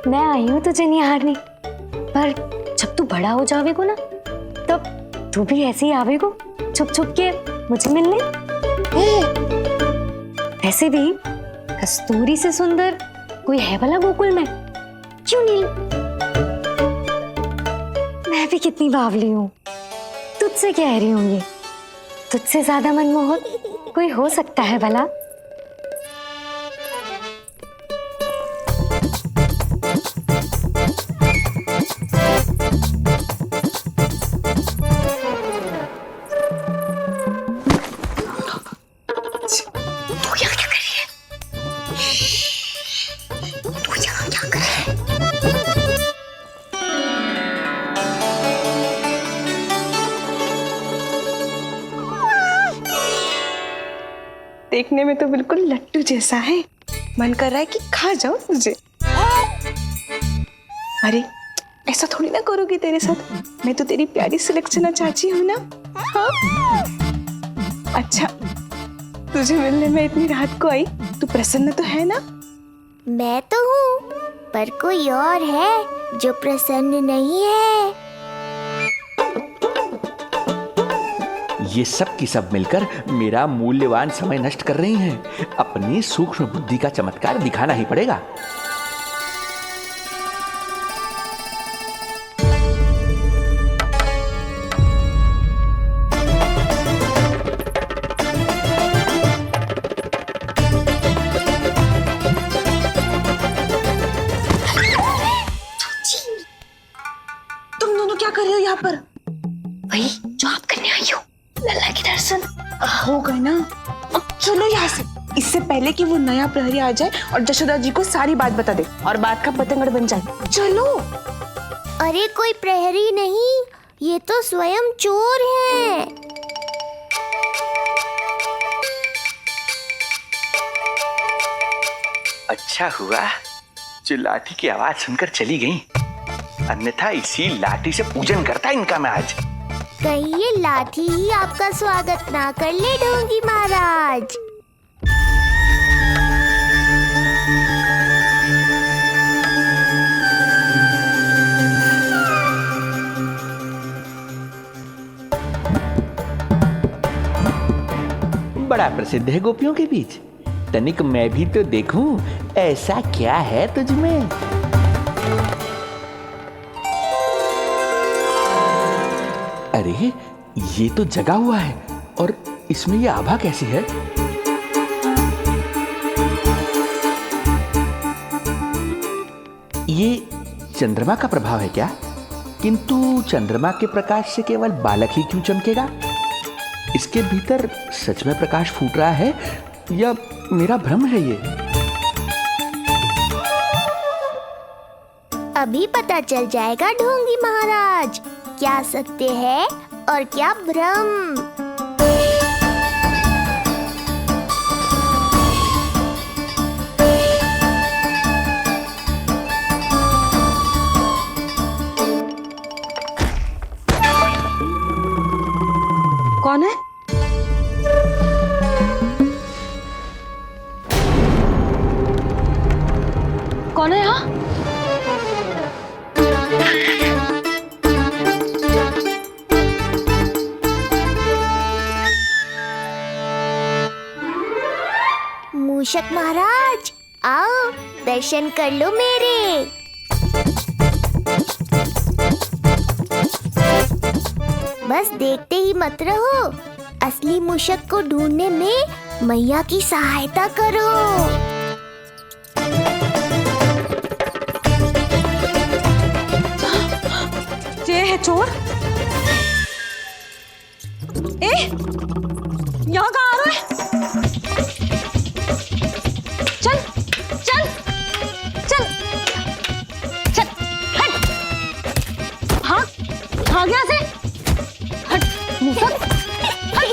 मैं आई हूँ तुझे निहारने, पर जब तू बड़ा हो जावेगो ना, तब तू भी ऐसे ही आवेगो छुप छुप के मुझे मिलने। वैसे भी कस्तूरी से सुंदर कोई है भला गोकुल में? क्यों नहीं? मैं भी कितनी बावली हूँ, तुझसे कह रही हूँ। ये तुझसे ज्यादा मनमोहक कोई हो सकता है भला? देखने में तो बिल्कुल लट्टू जैसा है, मन कर रहा है कि खा जाऊं तुझे। अरे ऐसा थोड़ी ना करोगी तेरे साथ, मैं तो तेरी प्यारी सुलक्षणा चाची हूं ना। हाँ? अच्छा, तुझे मिलने में इतनी रात को आई, तू प्रसन्न तो है ना? मैं तो हूँ, पर कोई और है जो प्रसन्न नहीं है। ये सब की सब मिलकर मेरा मूल्यवान समय नष्ट कर रही हैं। अपनी सूक्ष्म बुद्धि का चमत्कार दिखाना ही पड़ेगा। तुम दोनों क्या कर रहे हो यहाँ पर? वही जो आप करने आई हो, लल्ला के दर्शन हो गए ना। अब चलो यहाँ से, इससे पहले कि वो नया प्रहरी आ जाए और जशोदा जी को सारी बात बता दे और बात का पतंगड़ बन जाए। चलो। अरे कोई प्रहरी नहीं, ये तो स्वयं चोर है। अच्छा हुआ जो लाठी की आवाज सुनकर चली गई, अन्यथा इसी लाठी से पूजन करता इनका मैं आज। कहीं ये लाठी ही आपका स्वागत ना कर ले ढोंगी महाराज। बड़ा प्रसिद्ध है गोपियों के बीच, तनिक मैं भी तो देखूं ऐसा क्या है तुझमें। अरे ये तो जगा हुआ है, और इसमें ये आभा कैसी है? ये चंद्रमा का प्रभाव है क्या? किंतु चंद्रमा के प्रकाश से केवल बालक ही क्यों चमकेगा? इसके भीतर सच में प्रकाश फूट रहा है या मेरा भ्रम है ये? अभी पता चल जाएगा ढोंगी महाराज, क्या सत्य है और क्या भ्रम। कौन है? कौन है यहाँ? मूषक महाराज आओ, दर्शन कर लो मेरे। बस देखते ही मत रहो, असली मूषक को ढूंढने में मैया की सहायता करो। ये है चोर। यहाँ कहाँ आ रहा है? चल चल चल चल, हट, भाग यहाँ से, हट मूसक, हट।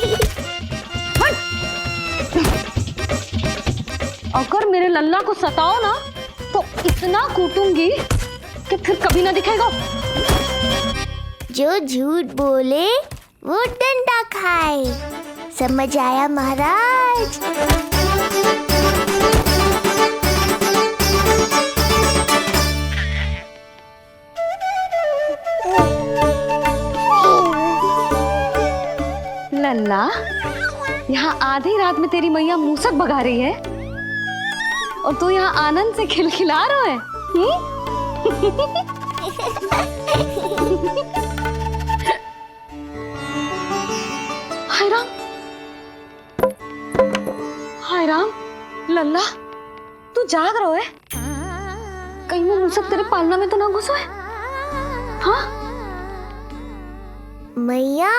अगर मेरे लल्ला को सताओ ना तो इतना कूटूंगी कि फिर कभी ना दिखेगा। जो झूठ बोले वो डंडा खाए, समझ आया महाराज? लल्ला, यहाँ आधी रात में तेरी मैया मूसक भगा रही है और तू यहाँ आनंद से खिलखिला रहा है। हाय राम, हाय राम, लल्ला तू जाग रहा है? कहीं वो मूसक तेरे पालना में तो ना घुसा है? हाँ मैया,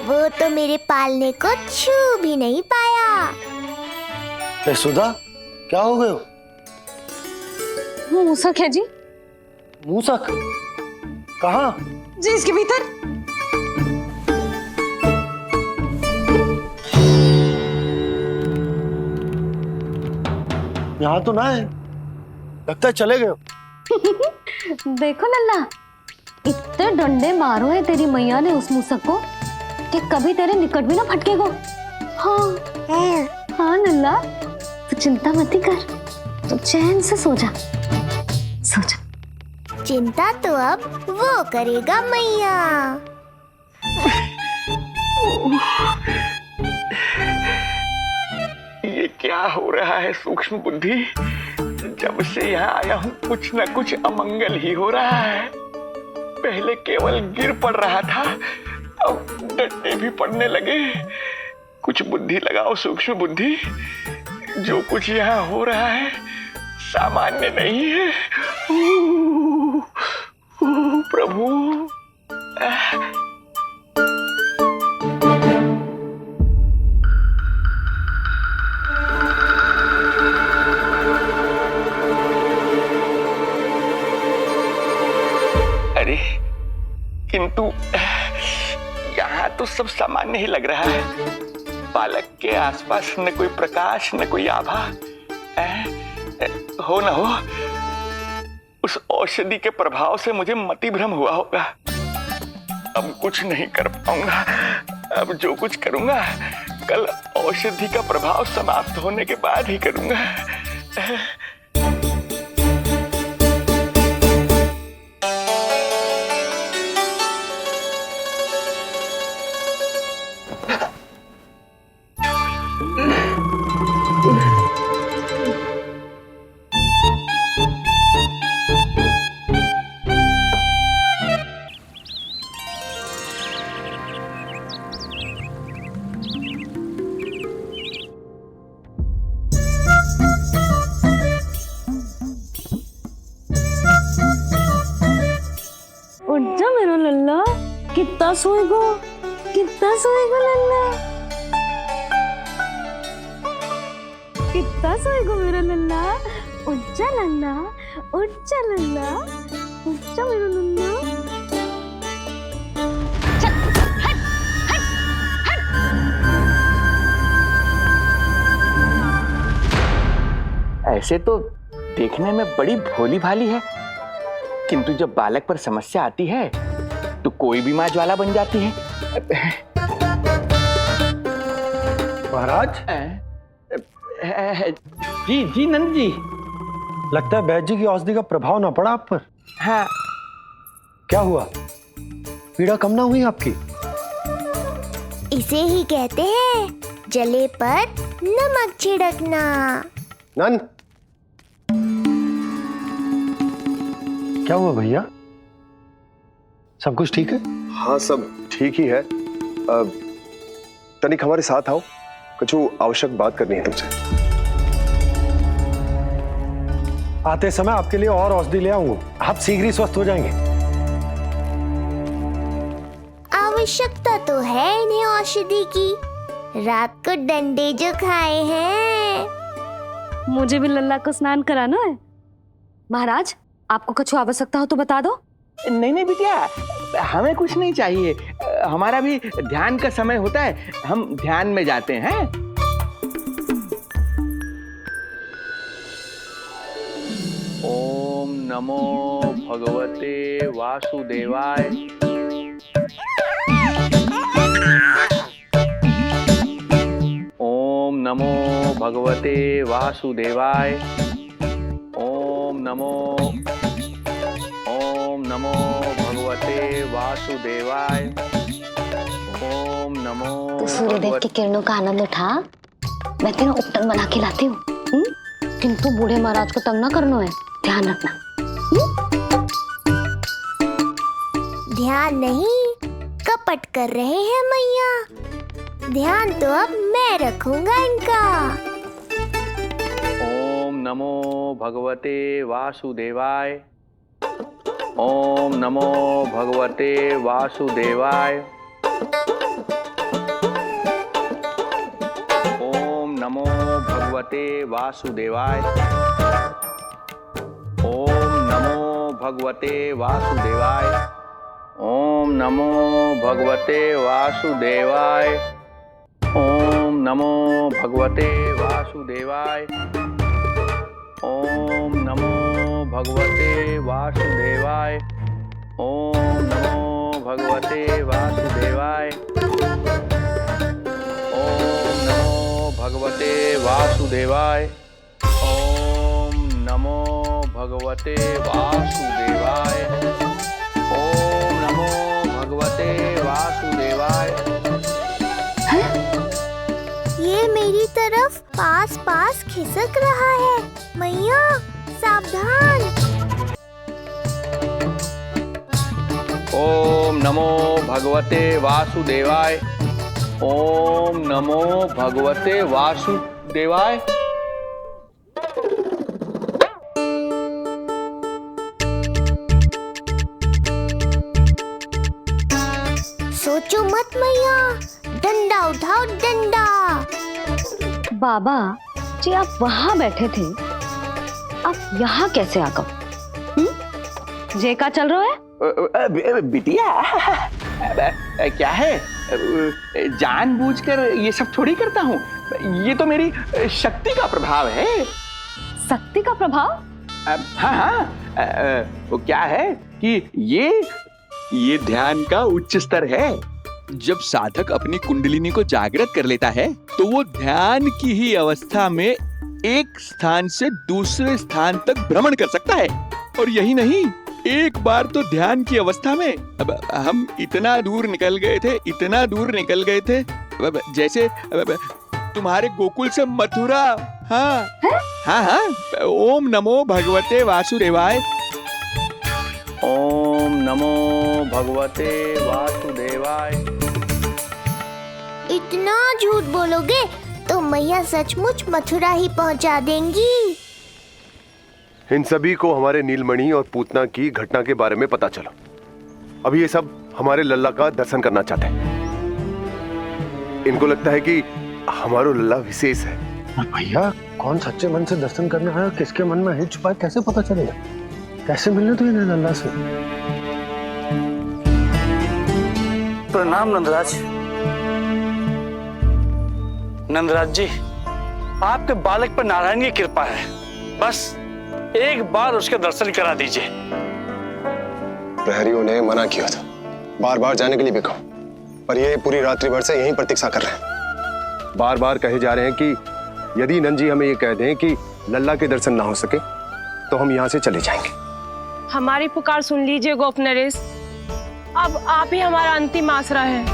वो तो मेरे पालने को छू भी नहीं पाया। सुधा, क्या हो गए? वो मूसक है जी। मूसक? कहाँ? जी इसके भीतर। यहाँ तो ना है, लगता है चले गए। देखो लल्ला, इतने डंडे मारो है तेरी मैया ने उस मूसक को कि कभी तेरे निकट भी ना फटकेगा। हाँ हाँ लल्ला, तू चिंता मत कर, तो चैन से सो जा, सो जा। चिंता तो अब वो करेगा मैया। ये क्या हो रहा है सूक्ष्म बुद्धि? जब से यहाँ आया हूँ कुछ न कुछ अमंगल ही हो रहा है। पहले केवल गिर पड़ रहा था, अब डंडे भी पड़ने लगे। कुछ बुद्धि लगाओ सूक्ष्म बुद्धि, जो कुछ यहाँ हो रहा है सामान्य नहीं है। प्रभु, अरे किंतु यहाँ तो सब सामान्य ही लग रहा है। बालक के आसपास न कोई प्रकाश न कोई आभा। हो न हो उस औषधि के प्रभाव से मुझे मति भ्रम हुआ होगा। अब कुछ नहीं कर पाऊंगा। अब जो कुछ करूंगा कल औषधि का प्रभाव समाप्त होने के बाद ही करूंगा। कितना सोएगो लल्ला, कितना सोएगो मेरा लल्ला। उठ जा लल्ला, उठ जा लल्ला, उठ जा मेरा लल्ला। ऐसे तो देखने में बड़ी भोली भाली है, किंतु जब बालक पर समस्या आती है तो कोई भी माँ ज्वाला बन जाती है। महाराज। जी जी नंद जी। लगता है बैद जी की औषधि का प्रभाव ना पड़ा आप पर। हाँ। क्या हुआ, पीड़ा कम ना हुई आपकी? इसे ही कहते हैं जले पर नमक छिड़कना। नंद, क्या हुआ भैया, सब कुछ ठीक है? हाँ सब ठीक ही है। तनिक हमारे साथ आओ, कुछ आवश्यक बात करनी है तुमसे। आते समय आपके लिए और औषधि ले आऊंगा, आप शीघ्र ही स्वस्थ हो जाएंगे। आवश्यकता तो है इन्हें औषधि की, रात को डंडे जो खाए हैं। मुझे भी लल्ला को स्नान कराना है। महाराज, आपको कुछ आवश्यकता हो तो बता दो। नहीं नहीं बिटिया, हमें कुछ नहीं चाहिए, हमारा भी ध्यान का समय होता है, हम ध्यान में जाते हैं। ओम नमो भगवते वासुदेवाय। ओम नमो भगवते वासुदेवाय। ओम नमो भगवते वासुदेवाय। ओम नमो। तो सूर्यदेव की किरणों का आनंद उठा, मैं तेरा उपटन बना के लाती हूँ। किंतु बूढ़े महाराज को तंग ना करना है, ध्यान रखना। ध्यान नहीं, कपट कर रहे हैं मैया। ध्यान तो अब मैं रखूंगा इनका। ओम नमो भगवते वासुदेवाय। ओम नमो भगवते वासुदेवाय। ओम नमो भगवते वासुदेवाय। ओम नमो भगवते वासुदेवाय। ओम नमो भगवते वासुदेवाय। ओम नमो भगवते वासुदेवाय। ओम नमो भगवते वासुदेवाय। ओम नमो भगवते वासुदेवाय। ओम नमो भगवते वासुदेवाय। ओम नमो भगवते वासुदेवाय। ओम नमो भगवते वासुदेवाय। ये मेरी तरफ पास पास खिसक रहा है, मैया सावधान। ओम नमो भगवते वासुदेवाय। ओम नमो भगवते वासुदेवाय। सोचो मत मैया, डंडा उठाओ डंडा। बाबा जी, आप वहां बैठे थे, आप यहाँ कैसे आ गए? जे का चल रहा है? बिटिया, क्या है, जानबूझकर ये सब थोड़ी करता हूँ, ये तो मेरी शक्ति का प्रभाव है। शक्ति का प्रभाव? हाँ हाँ, वो क्या है कि ये ध्यान का उच्च स्तर है। जब साधक अपनी कुंडलिनी को जागृत कर लेता है तो वो ध्यान की ही अवस्था में एक स्थान से दूसरे स्थान तक भ्रमण कर सकता है। और यही नहीं, एक बार तो ध्यान की अवस्था में अब हम इतना दूर निकल गए थे, जैसे तुम्हारे गोकुल से मथुरा। हाँ हाँ हाँ। ओम नमो भगवते वासुदेवाय। ओम नमो भगवते वासुदेवाय। इतना झूठ बोलोगे तो मैया सचमुच मथुरा ही पहुंचा देंगी। इन सभी को हमारे नीलमणि और पूतना की घटना के बारे में पता चला। अब ये सब हमारे लल्ला का दर्शन करना चाहते हैं। इनको लगता है कि हमारा लल्ला विशेष है। भैया कौन सच्चे मन से दर्शन करने आया, किसके मन में है छुपा कैसे पता चलेगा? कैसे मिलने तो इन्हें लल्ला से? प्रणाम नंदराज। नंदराज जी, आपके बालक पर नारायण की कृपा है, बस एक बार उसके दर्शन करा दीजिए। प्रहरियों ने मना किया था, बार बार जाने के लिए भी कहा, पर ये पूरी रात्रि भर से यहीं प्रतीक्षा कर रहे हैं। बार बार कहे जा रहे हैं कि यदि नंद जी हमें ये कह दें कि लल्ला के दर्शन ना हो सके तो हम यहाँ से चले जाएंगे। हमारी पुकार सुन लीजिए गोप नरेश, अब आप ही हमारा अंतिम आसरा है।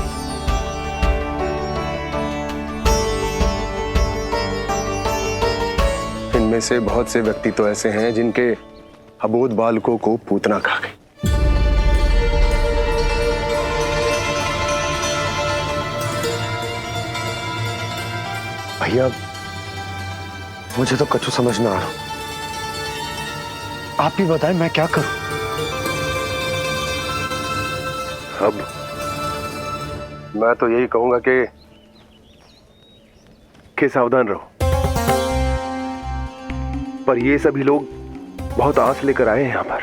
इनमें से बहुत से व्यक्ति तो ऐसे हैं जिनके अबोध बालकों को पूतना खा गई। भैया मुझे तो कछु समझ ना आ रहा, आप ही बताएं मैं क्या करूं? अब मैं तो यही कहूंगा कि सावधान रहो, पर ये सभी लोग बहुत आस लेकर आए हैं यहाँ पर,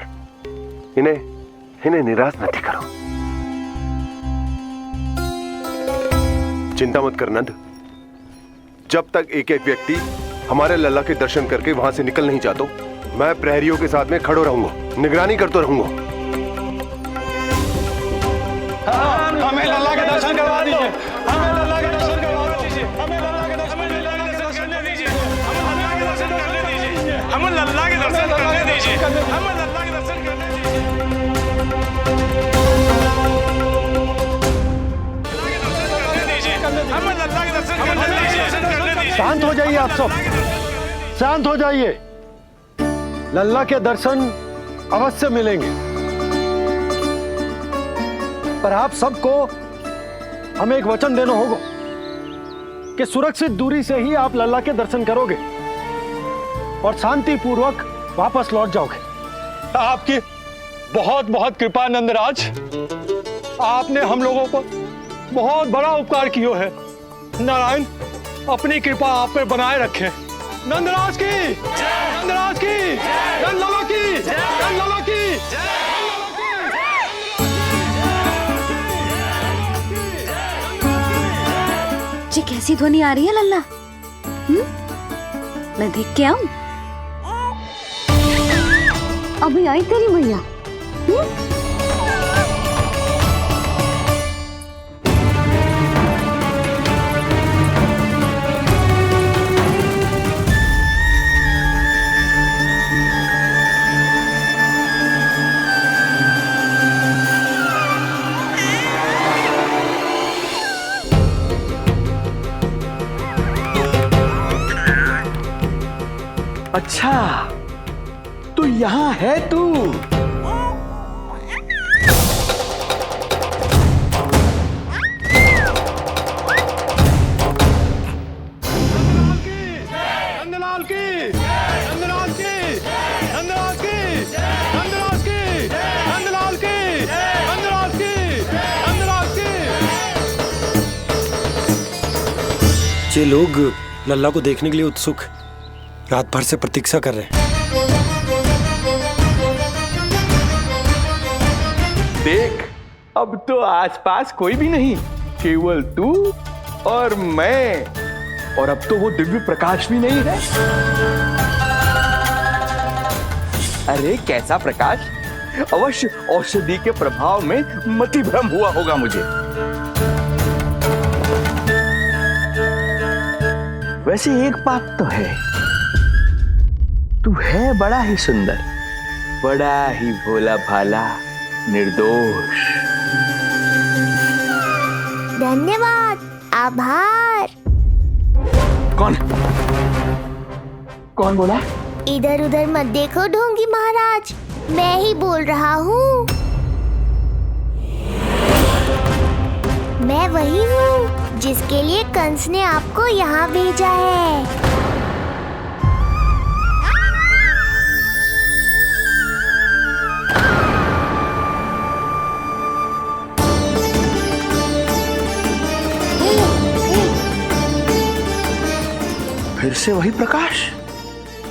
इन्हें निराश मत करो। चिंता मत कर नंद, जब तक एक एक व्यक्ति हमारे लल्ला के दर्शन करके वहां से निकल नहीं जाता, मैं प्रहरियों के साथ में खड़ो रहूंगा, निगरानी करते रहूंगा। हमें लल्ला के दर्शन करवा दीजिए, हमें लल्ला के दर्शन करवा दीजिए, हमें लल्ला के दर्शन करने दीजिए, हमें लल्ला के दर्शन करने दीजिए, हमें लल्ला के दर्शन करने दीजिए, हमें लल्ला के दर्शन करने दीजिए, हमें लल्ला के दर्शन करने दीजिए। शांत हो जाइए आप सब, शांत हो जाइए। लल्ला के दर्शन अवश्य मिलेंगे, पर आप सबको हमें एक वचन देना होगा कि सुरक्षित दूरी से ही आप लल्ला के दर्शन करोगे और शांति पूर्वक वापस लौट जाओगे। आपकी बहुत बहुत कृपा नंदराज, आपने हम लोगों को बहुत बड़ा उपकार किया है। नारायण अपनी कृपा आप पे बनाए रखे। नंदराज की, नंदराज की, नंदलाला की, नंदलाला की। ये कैसी ध्वनि आ रही है लल्ला? मैं देख के आऊं? अभी आई तेरी मैया। अच्छा, तो यहाँ है तू। नंदलाल की, नंदलाल की, नंदलाल की, नंदलाल की, नंदलाल की, नंदलाल की, नंदलाल की। ये लोग लल्ला को देखने के लिए उत्सुक रात भर से प्रतीक्षा कर रहे हैं। देख, अब तो आसपास कोई भी नहीं, केवल तू और मैं, और अब तो वो दिव्य प्रकाश भी नहीं है। अरे कैसा प्रकाश? अवश्य औषधि के प्रभाव में मति भ्रम हुआ होगा मुझे। वैसे एक बात तो है, तू है बड़ा ही सुंदर, बड़ा ही भोला भाला, निर्दोष। धन्यवाद, आभार। कौन कौन बोला? इधर उधर मत देखो ढोंगी महाराज, मैं ही बोल रहा हूँ। मैं वही हूँ जिसके लिए कंस ने आपको यहाँ भेजा है। फिर से वही प्रकाश,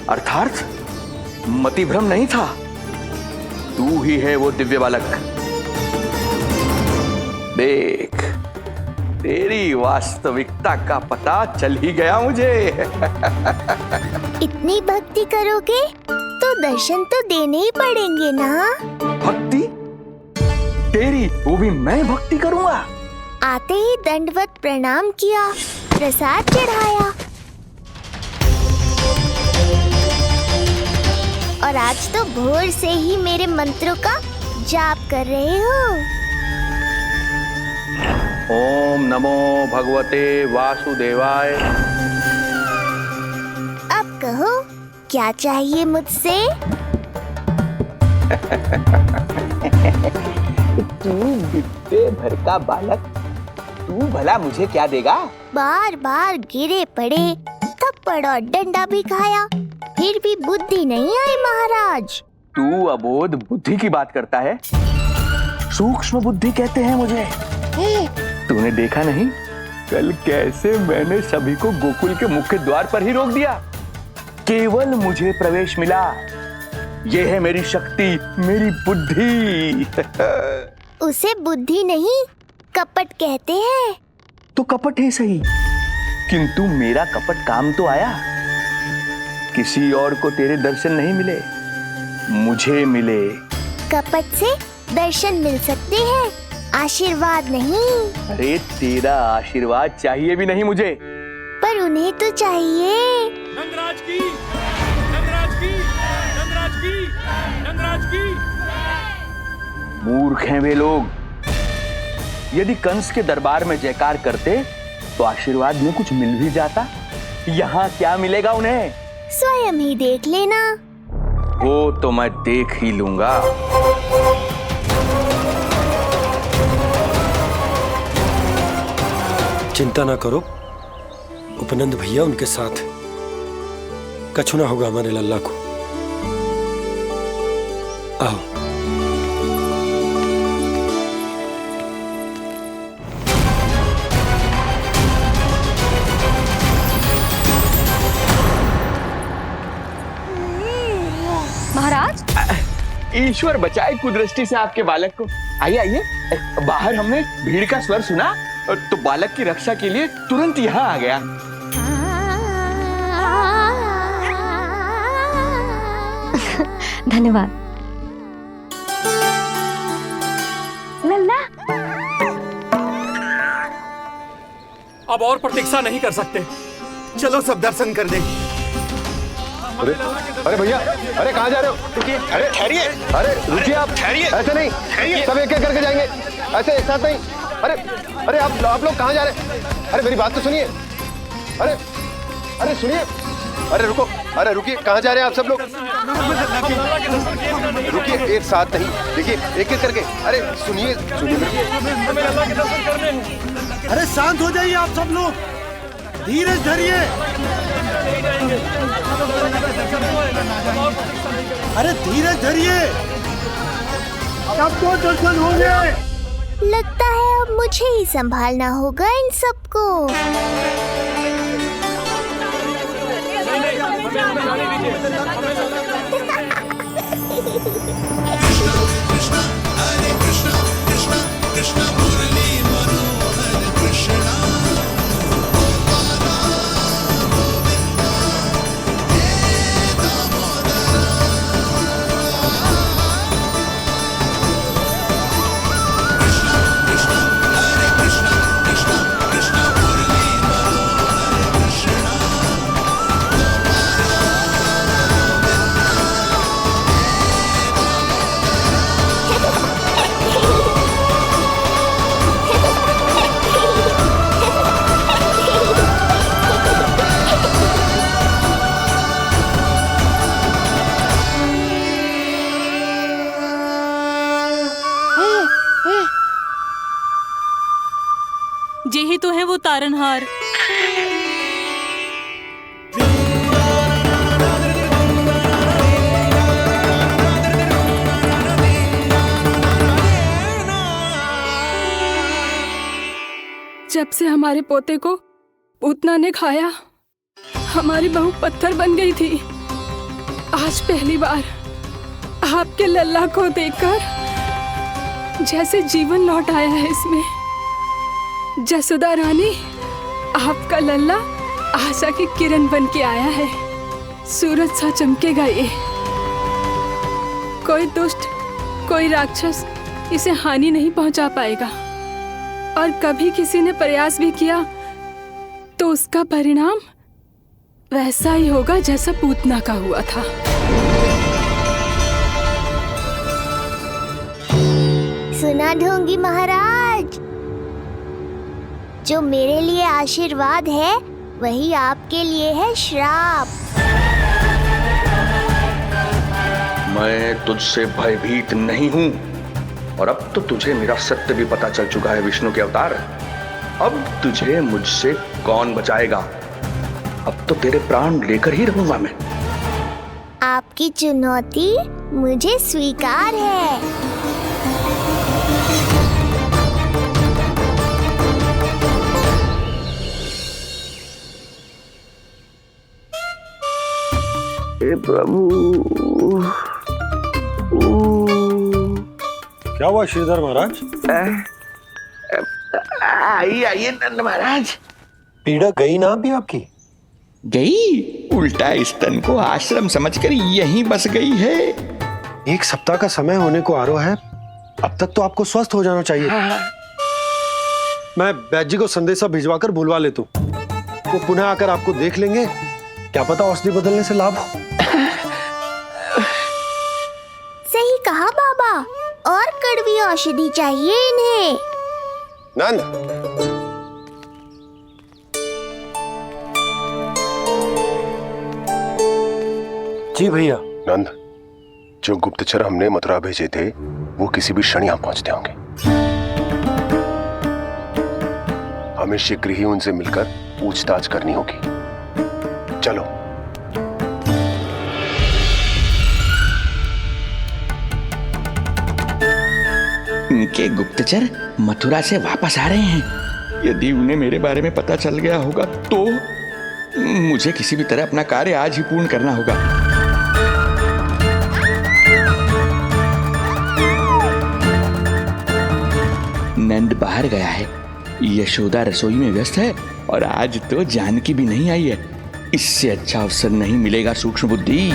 अर्थात मति भ्रम नहीं था, तू ही है वो दिव्य बालक। देख, तेरी वास्तविकता का पता चल ही गया मुझे। इतनी भक्ति करोगे तो दर्शन तो देने ही पड़ेंगे ना। भक्ति? तेरी? वो भी मैं भक्ति करूंगा? आते ही दंडवत प्रणाम किया, प्रसाद चढ़ाया, और आज तो भोर से ही मेरे मंत्रों का जाप कर रहे हो। ओम नमो भगवते वासुदेवाय। अब कहो, क्या चाहिए मुझसे? तू बिट्टे भर का बालक, तू भला मुझे क्या देगा? बार बार गिरे पड़े, थप्पड़ और डंडा भी खाया, फिर भी बुद्धि नहीं आई महाराज। तू अबोध बुद्धि की बात करता है? सूक्ष्म बुद्धि कहते हैं मुझे। तूने देखा नहीं कल कैसे मैंने सभी को गोकुल के मुख्य द्वार पर ही रोक दिया? केवल मुझे प्रवेश मिला। यह है मेरी शक्ति, मेरी बुद्धि। उसे बुद्धि नहीं, कपट कहते हैं। तो कपट है सही, किंतु मेरा कपट काम तो आया। किसी और को तेरे दर्शन नहीं मिले, मुझे मिले। कपट से दर्शन मिल सकते हैं, आशीर्वाद नहीं। अरे तेरा आशीर्वाद चाहिए भी नहीं मुझे। पर उन्हें तो चाहिए। नंदराज की, नंदराज की, नंदराज की, नंदराज की। मूर्ख हैं वे लोग। यदि कंस के दरबार में जयकार करते तो आशीर्वाद में कुछ मिल भी जाता। यहाँ क्या मिलेगा उन्हें? स्वयं ही देख लेना। वो तो मैं देख ही लूंगा। चिंता ना करो, उपनंद भैया उनके साथ, कछु ना होगा हमारे लल्ला को। आओ। महाराज, ईश्वर बचाए कुदृष्टि से आपके बालक को। आइए आइए। बाहर हमने भीड़ का स्वर सुना तो बालक की रक्षा के लिए तुरंत यहाँ आ गया। धन्यवाद। लल्ला, अब और प्रतीक्षा नहीं कर सकते, चलो सब दर्शन कर दें। अरे अरे भैया, अरे कहाँ जा रहे हो? अरे ठहरिए, अरे रुकिए आप, ठहरिए। ऐसे नहीं, सब एक एक करके जाएंगे, ऐसे एक साथ नहीं। अरे अरे आप लोग कहाँ जा रहे हैं? अरे मेरी बात तो सुनिए। अरे अरे सुनिए, अरे रुको, अरे रुकिए, कहाँ जा रहे हैं आप सब लोग? रुकिए, एक साथ नहीं, देखिए एक एक करके। अरे सुनिए सुनिए। अरे शांत हो जाइए आप सब लोग, धीरज धरिए। अरे धीरज धरिए, सबको दर्शन होंगे। लगता है अब मुझे ही संभालना होगा इन सबको। यही तो है वो तारनहार। जब से हमारे पोते को पूतना ने खाया, हमारी बहू पत्थर बन गई थी। आज पहली बार आपके लल्ला को देखकर जैसे जीवन लौट आया है इसमें। जसोदा रानी, आपका लल्ला आशा की किरण बन के आया है। सूरज सा चमकेगा ये। कोई दुष्ट, कोई राक्षस इसे हानि नहीं पहुंचा पाएगा। और कभी किसी ने प्रयास भी किया तो उसका परिणाम वैसा ही होगा जैसा पूतना का हुआ था। सुना ढोंगी महाराज, जो मेरे लिए आशीर्वाद है वही आपके लिए है श्राप। मैं तुझसे भयभीत नहीं हूं और अब तो तुझे मेरा सत्य भी पता चल चुका है विष्णु के अवतार। अब तुझे मुझसे कौन बचाएगा? अब तो तेरे प्राण लेकर ही रहूंगा मैं। आपकी चुनौती मुझे स्वीकार है। हे प्रभु। क्या हुआ श्रीधर महाराज? आइए नंद महाराज। पीड़ा गई ना अभी आपकी? गई? उल्टा स्तन को आश्रम समझकर यहीं बस गई है। 1 सप्ताह का समय होने को आ रहा है, अब तक तो आपको स्वस्थ हो जाना चाहिए। मैं बैद जी को संदेशा भिजवाकर बुलवा लेता हूं। वो पुनः आकर आपको देख लेंगे, क्या पता औषधि बदलने से लाभ हो। सही कहा बाबा, और कड़वी औषधि चाहिए इन्हें। नंद, जी भैया। नंद, जो गुप्तचर हमने मथुरा भेजे थे वो किसी भी क्षण यहां पहुंचते होंगे। हमें शीघ्र ही उनसे मिलकर पूछताछ करनी होगी। चलो। उनके गुप्तचर मथुरा से वापस आ रहे हैं। यदि उन्हें मेरे बारे में पता चल गया होगा तो मुझे किसी भी तरह अपना कार्य आज ही पूर्ण करना होगा। नंद बाहर गया है, यशोदा रसोई में व्यस्त है और आज तो जानकी भी नहीं आई है। इससे अच्छा अवसर नहीं मिलेगा सूक्ष्म बुद्धि।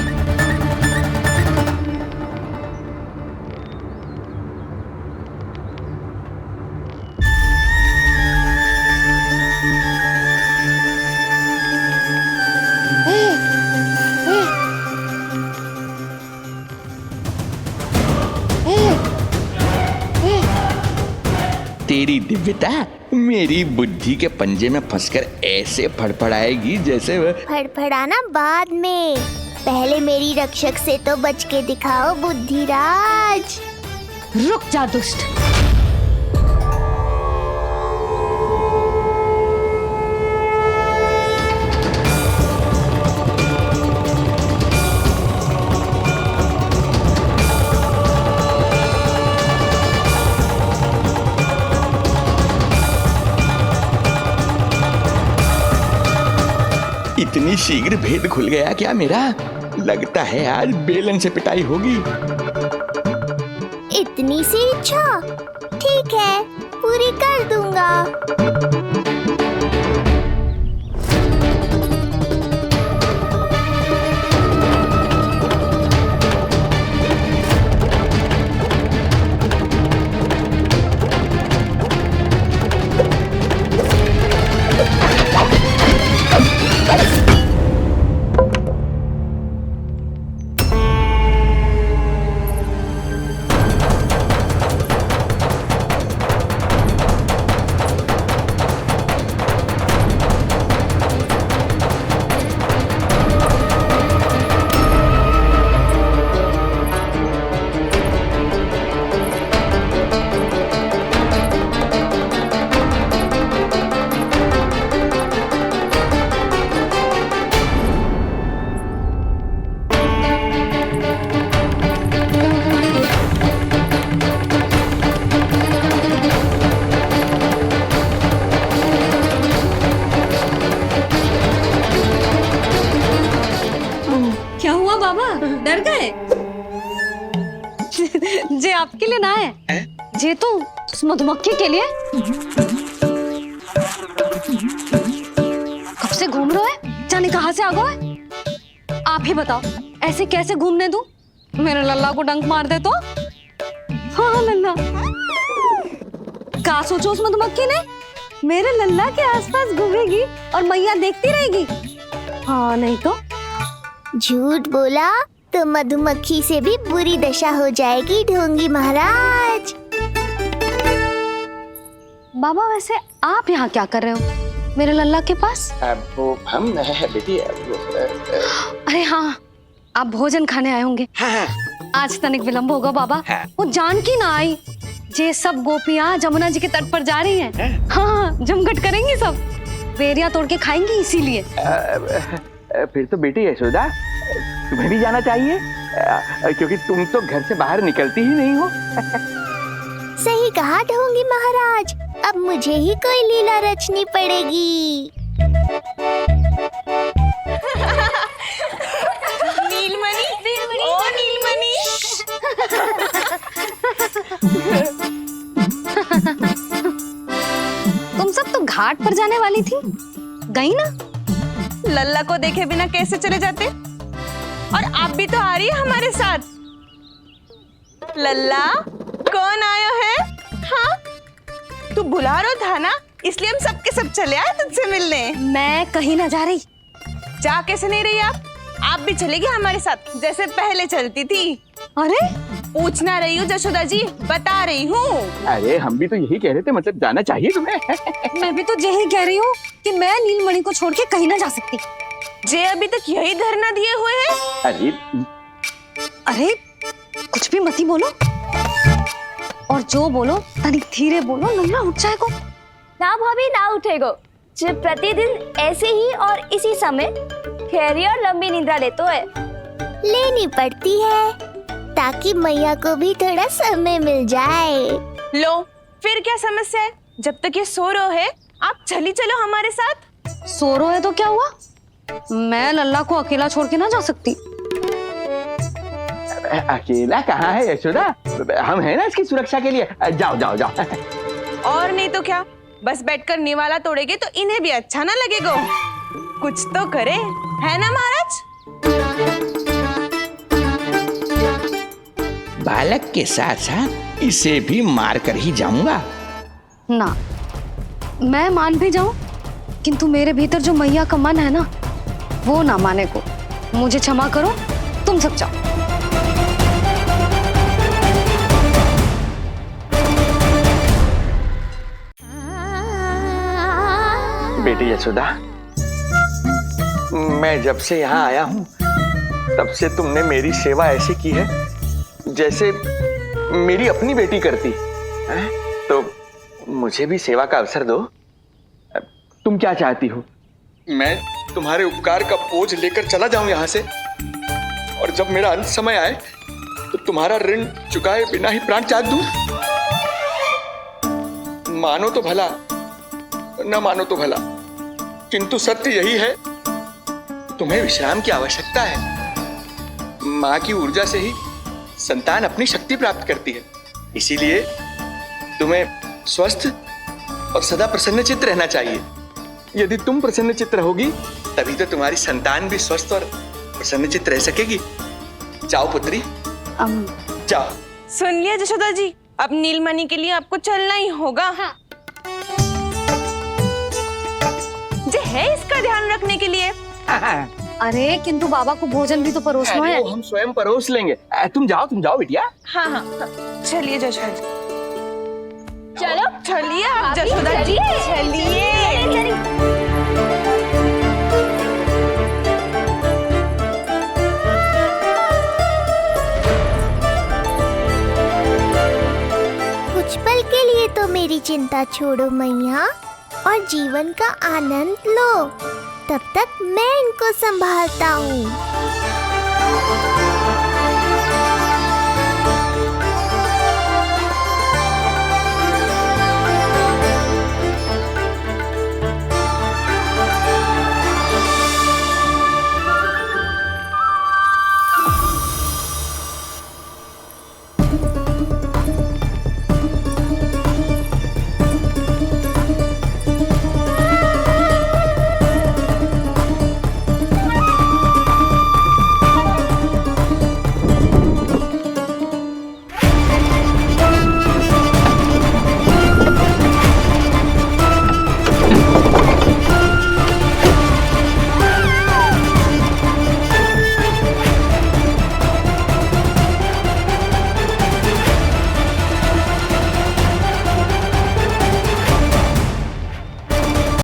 तेरी दिव्यता मेरी बुद्धि के पंजे में फंसकर ऐसे फड़फड़ाएगी जैसे वह। फड़फड़ाना बाद में, पहले मेरी रक्षक से तो बच के दिखाओ बुद्धिराज। रुक जा दुष्ट। इतनी शीघ्र भेद खुल गया क्या मेरा? लगता है आज बेलन से पिटाई होगी। इतनी सी इच्छा? ठीक है, पूरी कर दूंगा। डर गए? जे आपके लिए ना है, जे तो उस मधुमक्खी के लिए। कब से घूम रहे हो? जाने कहाँ से आ गए? आप ही बताओ, ऐसे कैसे घूमने दूं? मेरे लल्ला को डंक मार दे तो? हाँ लल्ला, क्या सोचो उस मधुमक्खी ने? मेरे लल्ला के आसपास घूमेगी और मैया देखती रहेगी। हाँ नहीं तो? झूठ बोला तो मधुमक्खी से भी बुरी दशा हो जाएगी ढोंगी महाराज। बाबा वैसे आप यहाँ क्या कर रहे हो मेरे लल्ला के पास? वो हम बेटी अरे हाँ, आप भोजन खाने आए होंगे। हाँ। आज तनिक विलंब होगा बाबा। हाँ। वो जानकी ना आई, जे सब गोपियाँ जमुना जी के तट पर जा रही हैं। हाँ, जमघट करेंगी सब, बेरिया तोड़ के खाएंगी इसीलिए। फिर तो बेटी यशोदा तुम्हें भी जाना चाहिए, क्योंकि तुम तो घर से बाहर निकलती ही नहीं हो। सही कहा ढोंगी महाराज, अब मुझे ही कोई लीला रचनी पड़ेगी। नीलमणि, ओ नीलमणि। तुम सब तो घाट पर जाने वाली थी, गई ना? लल्ला को देखे बिना कैसे चले जाते? और आप भी तो आ रही है हमारे साथ। लल्ला, कौन आया है? हाँ, तू बुला रहा था ना, इसलिए हम सबके सब चले आए तुझसे मिलने। मैं कहीं ना जा रही। जा कैसे नहीं रही आप भी चलेगी हमारे साथ जैसे पहले चलती थी। अरे पूछना रही हूँ जशोदा जी, बता रही हूँ। अरे हम भी तो यही कह रहे थे, मतलब जाना चाहिए तुम्हें। मैं भी तो यही कह रही हूँ कि मैं नीलमणि को छोड़ के कहीं ना जा सकती। जे अभी तक यही धरना दिए हुए हैं। अरे कुछ भी मत ही बोलो, और जो बोलो तनिक धीरे बोलो, लल्ला उठ जाएगा। ना भाभी ना उठेगो, जो प्रतिदिन ऐसे ही और इसी समय गहरी और लंबी निद्रा लेते है। लेनी पड़ती है ताकि मैया को भी थोड़ा समय मिल जाए। लो फिर क्या समस्या है? जब तक ये सो रहे है आप चली चलो हमारे साथ। सो रहे है तो क्या हुआ? मैं लल्ला को अकेला छोड़ के ना जा सकती। अकेला कहाँ है यशोदा, हम हैं ना इसकी सुरक्षा के लिए। जाओ जाओ जाओ। और नहीं तो क्या, बस बैठकर निवाला तोड़ेगे तो इन्हें भी अच्छा ना लगेगा। कुछ तो करे, है ना महाराज? बालक के साथ साथ इसे भी मार कर ही जाऊंगा। ना, मैं मान भी जाऊं, किंतु मेरे भीतर जो मैया का मन है ना, वो ना माने को। मुझे क्षमा करो, तुम सब जाओ। बेटी यशोदा, मैं जब से यहाँ आया हूँ तब से तुमने मेरी सेवा ऐसी की है जैसे मेरी अपनी बेटी करती है। तो मुझे भी सेवा का अवसर दो। तुम क्या चाहती हो? मैं तुम्हारे उपकार का बोझ लेकर चला जाऊं यहाँ से, और जब मेरा अंत समय आए तो तुम्हारा ऋण चुकाए बिना ही प्राण त्याग दूं? मानो तो भला, न मानो तो भला, किंतु सत्य यही है, तुम्हें विश्राम की आवश्यकता है। माँ की ऊर्जा से ही संतान अपनी शक्ति प्राप्त करती है, इसीलिए तुम्हें स्वस्थ और सदा प्रसन्नचित्त रहना चाहिए। यदि तुम प्रसन्नचित्त रहोगी तभी तो तुम्हारी संतान भी स्वस्थ और प्रसन्नचित्त रह सकेगी। जाओ पुत्री, जाओ। सुन लिया जशोदा जी, अब नीलमणि के लिए आपको चलना ही होगा। हाँ। जे है इसका ध्यान रखने के लिए। अरे किंतु बाबा को भोजन भी तो परोसना है। हम स्वयं परोस लेंगे। तुम जाओ बिटिया। हाँ हाँ, चलिए जशोदा जी। चलो चलिए आप जशोदा जी, चलिए। कुछ पल के लिए तो मेरी चिंता छोड़ो मैया और जीवन का आनंद लो। तब तक मैं इनको संभालता हूँ।